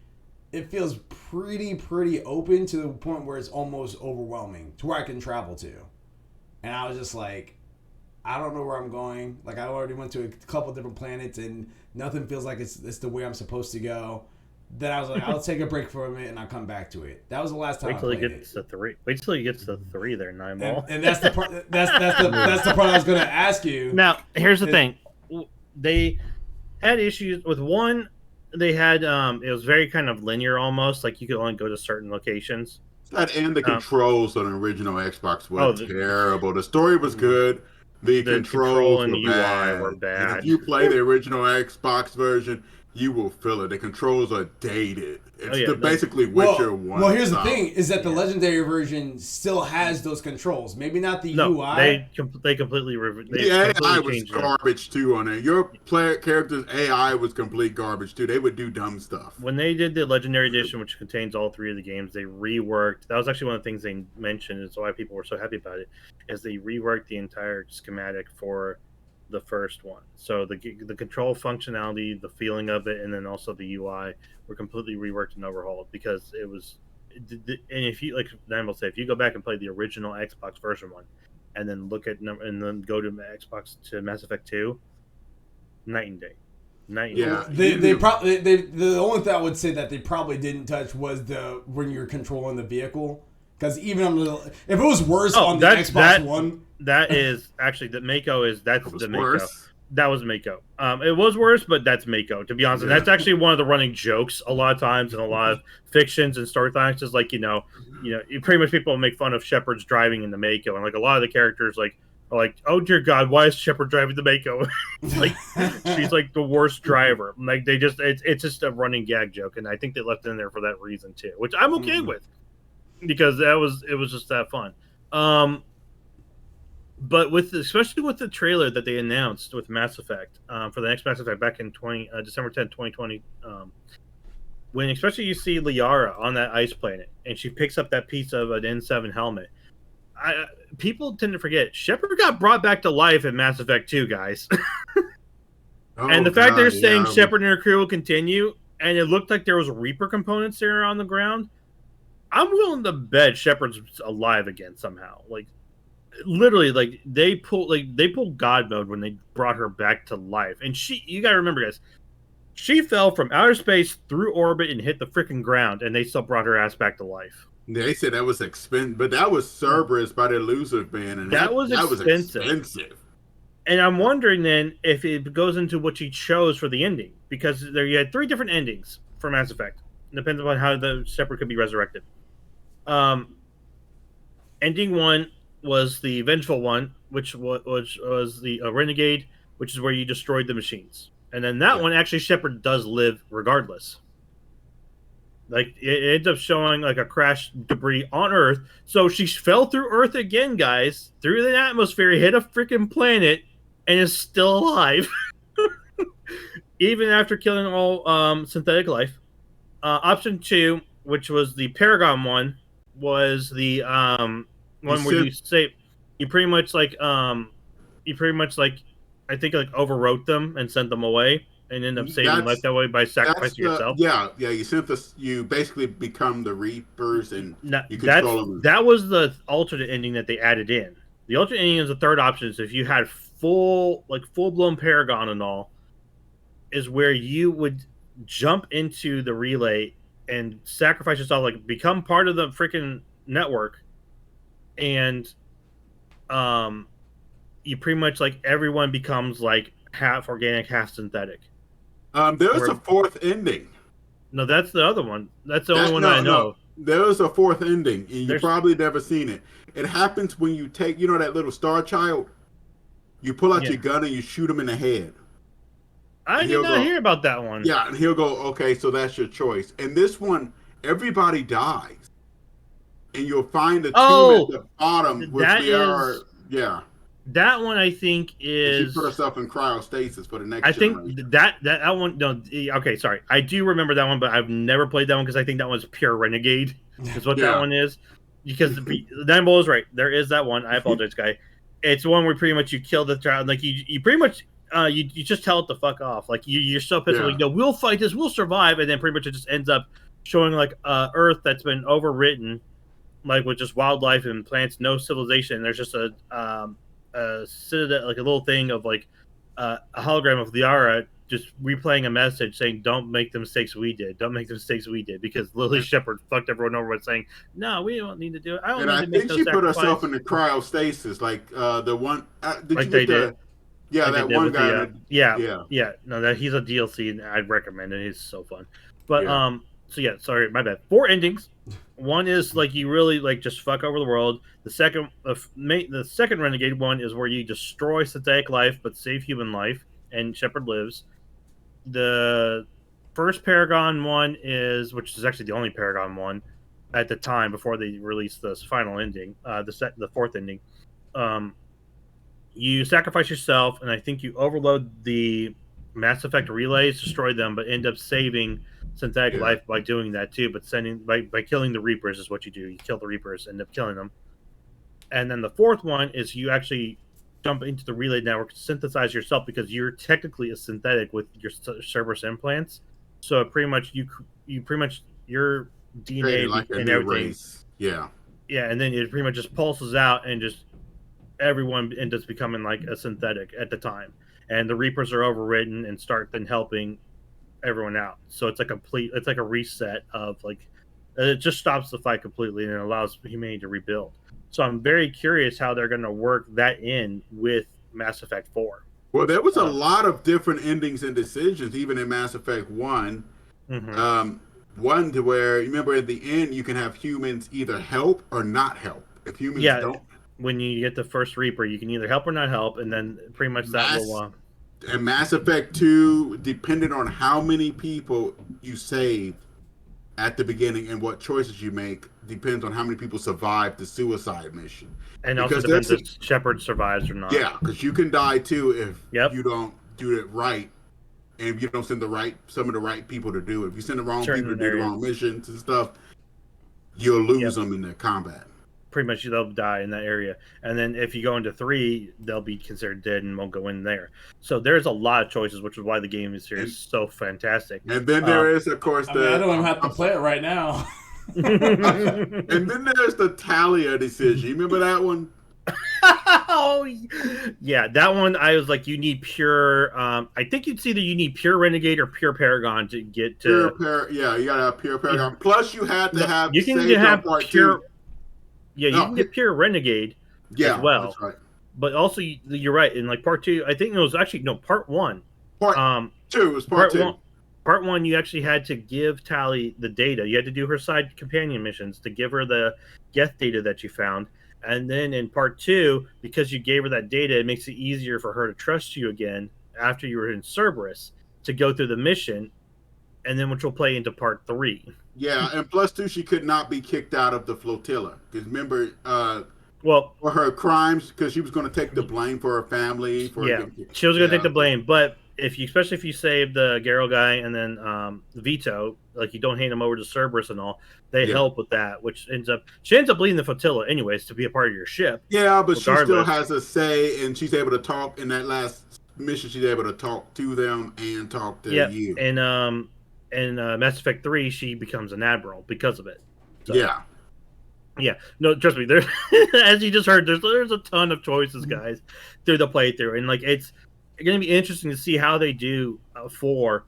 it feels pretty open to the point where it's almost overwhelming to where I can travel to. And I was just like, I don't know where I'm going. Like I already went to a couple different planets and nothing feels like it's the way I'm supposed to go. Then I was like, I'll take a break for a minute and I'll come back to it. That was the last time I played it. Wait till he gets to 3 there, 9-ball. And that's the part. That's the part I was going to ask you. Now, here's the thing. They had issues with 1. They had it was very kind of linear almost, like you could only go to certain locations. That and the controls on the original Xbox were terrible. The story was good. The controls and the UI were bad. And if you play the original Xbox version, you will feel it. The controls are dated. It's basically Witcher 1. Well, here's the thing: is that the Legendary version still has those controls. Maybe not the UI. They completely the AI was garbage too on it. Your character's AI was complete garbage too. They would do dumb stuff. When they did the Legendary Edition, which contains all 3 of the games, they reworked. That was actually one of the things they mentioned, is why people were so happy about it. Is they reworked the entire schematic for the first one. So the control functionality, the feeling of it, and then also the UI were completely reworked and overhauled because it was. And if you like, Dan will say, if you go back and play the original Xbox version 1, and then look at and then go to Xbox to Mass Effect 2, night and day. They probably the only thing I would say that they probably didn't touch was when you're controlling the vehicle. Because even if it was worse on the Xbox One, that is actually the Mako is that's the Mako. Worse. That was Mako. It was worse, but that's Mako. To be honest, and that's actually one of the running jokes a lot of times in a lot of fictions and storylines. Is like pretty much people make fun of Shepard's driving in the Mako, and like a lot of the characters are like, oh dear God, why is Shepard driving the Mako? Like she's like the worst driver. Like it's just a running gag joke, and I think they left it in there for that reason too, which I'm okay with. Because it was just that fun. But especially with the trailer that they announced with Mass Effect for the next Mass Effect back in December 10th, 2020, when especially you see Liara on that ice planet and she picks up that piece of an N7 helmet, people tend to forget Shepard got brought back to life in Mass Effect 2, guys. And the fact they're saying Shepard and her crew will continue, and it looked like there was Reaper components there on the ground, I'm willing to bet Shepard's alive again somehow. Like, literally, like they pulled God mode when they brought her back to life. And you gotta remember, guys, she fell from outer space through orbit and hit the freaking ground, and they still brought her ass back to life. They said that was expensive, but that was Cerberus by the Losers band, and that was expensive. And I'm wondering then if it goes into what she chose for the ending, because you had 3 different endings for Mass Effect. It depends upon how the Shepard could be resurrected. Ending 1 was the vengeful one, which was the Renegade, which is where you destroyed the machines. And then that one, actually, Shepard does live regardless. Like, it ends up showing like a crash debris on Earth. So she fell through Earth again, guys, through the atmosphere, hit a freaking planet, and is still alive. Even after killing all synthetic life. Option 2, which was the Paragon one, was the one where you pretty much I think like overwrote them and sent them away and end up saving life that way by sacrificing yourself. You basically become the Reapers and you control them. That was the alternate ending that they added in. The alternate ending is the third option. So if you had full blown Paragon and all, is where you would jump into the relay and sacrifice yourself, like become part of the freaking network, and you pretty much like everyone becomes like half organic, half synthetic. There's a fourth ending. No, that's the other one. That's the only one I know. No. There's a fourth ending, and you've probably never seen it. It happens when you take, that little Star Child? You pull out your gun and you shoot him in the head. I did not hear about that one. Yeah, and he'll go, okay, so that's your choice. And this one, everybody dies. And you'll find the tomb at the bottom, which that one I think is. She put herself in cryostasis for the next generation. Think that one. No, okay, sorry. I do remember that one, but I've never played that one because I think that one's pure Renegade. Is what that one is. Because Nine is right. There is that one. I apologize, guy. It's one where pretty much you kill the child. Like you pretty much. You just tell it to fuck off. Like you're so pissed. Like, no, we'll fight this. We'll survive. And then pretty much it just ends up showing like Earth that's been overwritten, like with just wildlife and plants, no civilization. There's just a citadel, like a little thing of like a hologram of Liara just replaying a message saying, "Don't make the mistakes we did. Don't make the mistakes we did." Because Lily Shepard fucked everyone over by saying, "No, we don't need to do it. I don't need to make those sacrifices." And I think she put herself in the cryostasis, like the one. Did like you they get did. Yeah, that one guy. Yeah. No, that he's a DLC, and I'd recommend it. He's so fun. But sorry, my bad. 4 endings. One is like you really like just fuck over the world. The second Renegade one is where you destroy synthetic life but save human life, and Shepard lives. The first Paragon one which is actually the only Paragon one at the time before they released this final ending. The fourth ending. You sacrifice yourself, and I think you overload the Mass Effect relays, destroy them, but end up saving synthetic life by doing that too. But by killing the Reapers is what you do. You kill the Reapers, end up killing them. And then the fourth one is you actually jump into the relay network, synthesize yourself because you're technically a synthetic with your Cerberus implants. So pretty much your DNA like and everything. Race. Yeah, and then it pretty much just pulses out and just. Everyone ends up becoming like a synthetic at the time, and the Reapers are overridden and start then helping everyone out. So it's like a reset of like it just stops the fight completely and it allows humanity to rebuild. So I'm very curious how they're going to work that in with Mass Effect 4. Well, there was a lot of different endings and decisions, even in Mass Effect 1. Mm-hmm. One to where, remember at the end, you can have humans either help or not help. If humans don't. When you get the first Reaper, you can either help or not help, and then pretty much that will... And Mass Effect 2, depending on how many people you save, at the beginning, and what choices you make depends on how many people survive the suicide mission. And also Because depends there's if Shepard survives or not. yeah, because you can die too if Yep. you don't do it right, and if you don't send some of the right people to do it. If you send the wrong Certain people to do the areas. wrong missions and stuff, you'll lose them in the combat. Pretty much they'll die in that area. And then if you go into 3, they'll be considered dead and won't go in there. So there's a lot of choices, which is why the game is so fantastic. And then there is, of course, I don't even have to play it right now. And then there's the Talia decision. You remember that one? Oh, yeah, that one. I was like, you need pure. I think you'd see that you need pure Renegade or pure Paragon to get to. Yeah, you gotta have pure Paragon. Plus, you had to have. You can have pure. Yeah, you can get pure Renegade as well. That's right. But also, you're right. In like part 2, I think it was actually part 1. Part 2 was part 2. Part 1, you actually had to give Tali the data. You had to do her side companion missions to give her the Geth data that you found. And then in part 2, because you gave her that data, it makes it easier for her to trust you again after you were in Cerberus to go through the mission, and then which will play into part 3. Yeah, and plus 2, she could not be kicked out of the flotilla. Because remember, for her crimes, because she was going to take the blame for her family. She was going to take the blame, but especially if you save the Garrow guy and then Vito, like you don't hand him over to Cerberus and all, they help with that, which she ends up leading the flotilla anyways to be a part of your ship. Yeah, but she still has a say, and she's able to talk in that last mission. She's able to talk to them and talk to you. And in Mass Effect 3, she becomes an admiral because of it. So, yeah. No, trust me. There, as you just heard, there's a ton of choices, guys, through the playthrough, and like it's going to be interesting to see how they do 4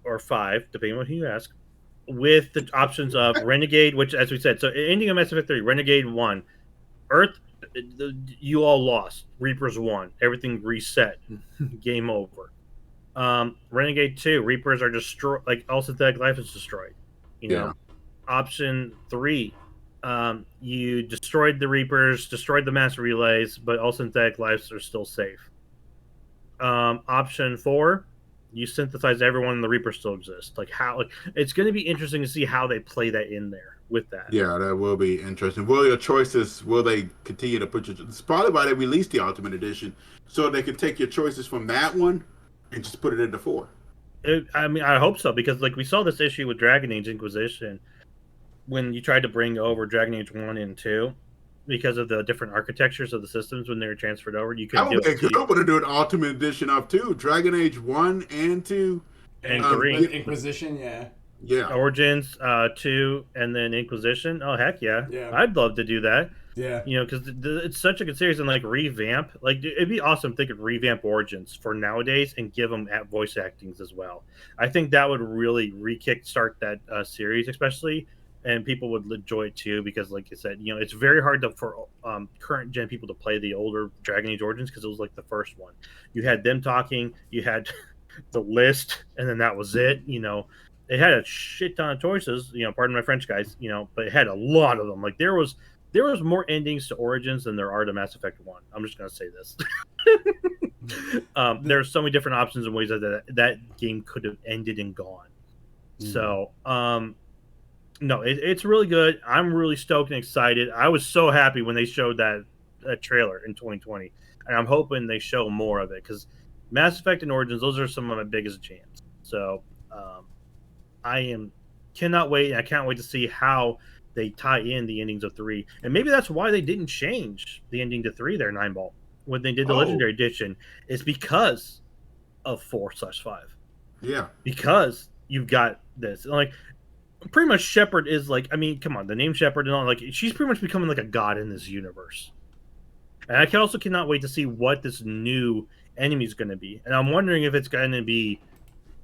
or 5, depending on who you ask, with the options of Renegade, which, as we said, so ending of Mass Effect 3, Renegade 1, Earth, you all lost, Reapers won, everything reset, game over. Renegade 2, Reapers are destroyed, like all synthetic life is destroyed. You know, option 3, you destroyed the Reapers, destroyed the mass relays, but all synthetic lives are still safe. Option 4, you synthesize everyone and the Reapers still exist. Like it's going to be interesting to see how they play that in there with that. Yeah, that will be interesting. Will your choices, will they continue to put it's probably why they released the Ultimate Edition, so they could take your choices from that one and just put it into 4. I mean, I hope so, because like we saw this issue with Dragon Age Inquisition when you tried to bring over Dragon Age 1 and 2 because of the different architectures of the systems when they were transferred over. You could do an Ultimate Edition of 2, Dragon Age 1 and 2 and 3. Inquisition, yeah. Origins 2 and then Inquisition. Oh heck yeah. I'd love to do that. Yeah, you know, because it's such a good series, and like revamp, like it'd be awesome if they could revamp Origins for nowadays and give them at voice actings as well. I think that would really re-kickstart that series, especially, and people would enjoy it too, because like I said, you know, it's very hard for current gen people to play the older Dragon Age Origins because it was like the first one. You had them talking, you had the list, and then that was it. You know, it had a shit ton of choices. You know, pardon my French, guys. You know, but it had a lot of them. Like there was more endings to Origins than there are to Mass Effect 1. I'm just gonna say this. There's so many different options and ways that game could have ended and gone. So no, it's really good. I'm really stoked and excited. I was so happy when they showed that trailer in 2020, and I'm hoping they show more of it, because Mass Effect and Origins, those are some of my biggest jams. So cannot wait. I can't wait to see how they tie in the endings of 3, and maybe that's why they didn't change the ending to 3 there, 9ball, when they did the Legendary Edition, is because of 4/5. Yeah, because you've got this, like, pretty much Shepard is like, I mean, come on, the name Shepard and all, like, she's pretty much becoming like a god in this universe. And I cannot wait to see what this new enemy is going to be. And I'm wondering if it's going to be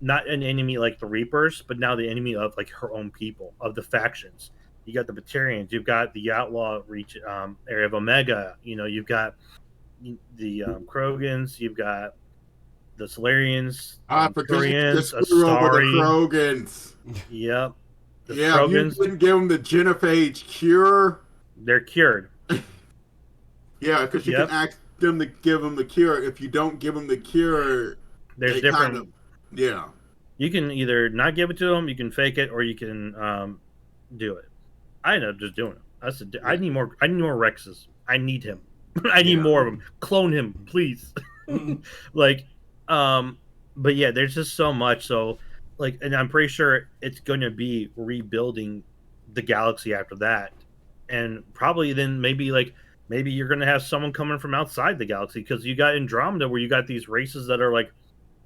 not an enemy like the Reapers, but now the enemy of like her own people, of the factions. You got the Batarians, you've got the Outlaw reach area of Omega, you know, you've got the Krogans, you've got the Solarians, Koreans, Astari. The Krogans. Yep. You didn't give them the genophage cure. They're cured. Yeah, because you can ask them to give them the cure. If you don't give them the cure, there's different. You can either not give it to them, you can fake it, or you can do it. I ended up just doing it. I said, I need more. I need more Rexes. I need him. I need Yeah. more of him. Clone him, please. Like, but yeah, there's just so much. So, like, and I'm pretty sure it's going to be rebuilding the galaxy after that, and probably then maybe you're going to have someone coming from outside the galaxy because you got Andromeda where you got these races that are like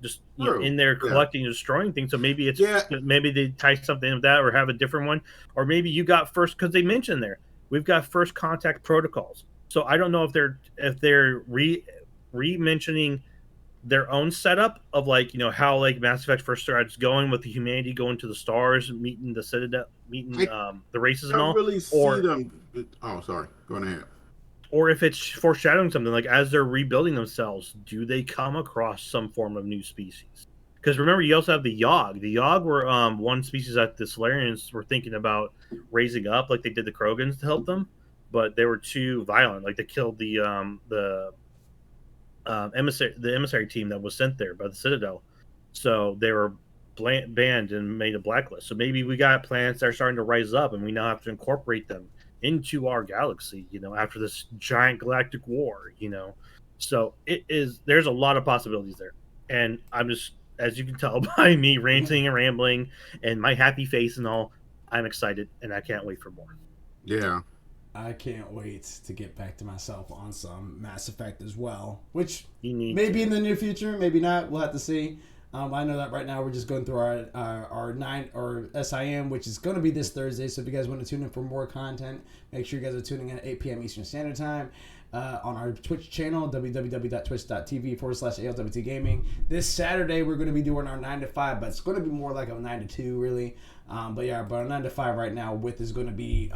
just True. in there Yeah. collecting and destroying things. So maybe it's Yeah. maybe they tie something with that or have a different one, or maybe you got first because they mentioned there we've got first contact protocols. So I don't know if they're re-mentioning their own setup of like how like Mass Effect first starts going with the humanity going to the stars, meeting the Citadel, meeting the races and I don't all, really see or them. Oh, sorry. Go ahead. or if it's foreshadowing something like as they're rebuilding themselves, do they come across some form of new species? Because remember, you also have the Yogg. The Yogg were one species that the Solarians were thinking about raising up, like they did the Krogans to help them, but they were too violent. Like they killed the emissary team that was sent there by the Citadel, so they were banned and made a blacklist. So maybe we got planets that are starting to rise up, and we now have to incorporate them into our galaxy. After this giant galactic war. So there's a lot of possibilities there, and I'm just, as you can tell by me ranting and rambling and my happy face and all, I'm excited and I can't wait for more. Yeah. I can't wait to get back to myself on some Mass Effect as well, which You need maybe in the near future, maybe not. We'll have to see. I know that right now we're just going through our SIM, which is going to be this Thursday. So if you guys want to tune in for more content, make sure you guys are tuning in at 8 p.m. Eastern Standard Time on our Twitch channel, www.twitch.tv/ALWT Gaming. This Saturday, we're going to be doing our 9 to 5, but it's going to be more like a 9 to 2, really. But our 9 to 5 right now is going to be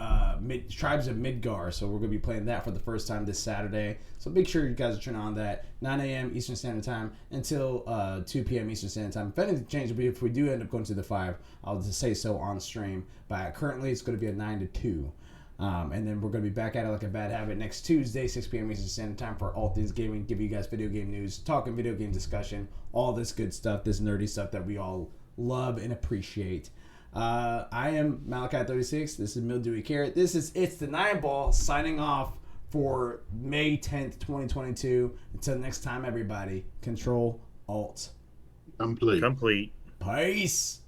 Tribes of Midgar. So we're going to be playing that for the first time this Saturday. So make sure you guys are tuning on that 9 a.m. Eastern Standard Time until 2 p.m. Eastern Standard Time. If anything changes, if we do end up going to the 5, I'll just say so on stream. But currently, it's going to be a 9 to 2. And then we're going to be back at it like a bad habit next Tuesday, 6 p.m. Eastern Standard Time for ALWT Things Gaming. Give you guys video game news, talking video game discussion, all this good stuff, this nerdy stuff that we all love and appreciate. I am Malachi36. This is Mildewy Carrot. It's the Nine Ball signing off for May 10th, 2022. Until next time, everybody, Control Alt Complete. Complete. Peace.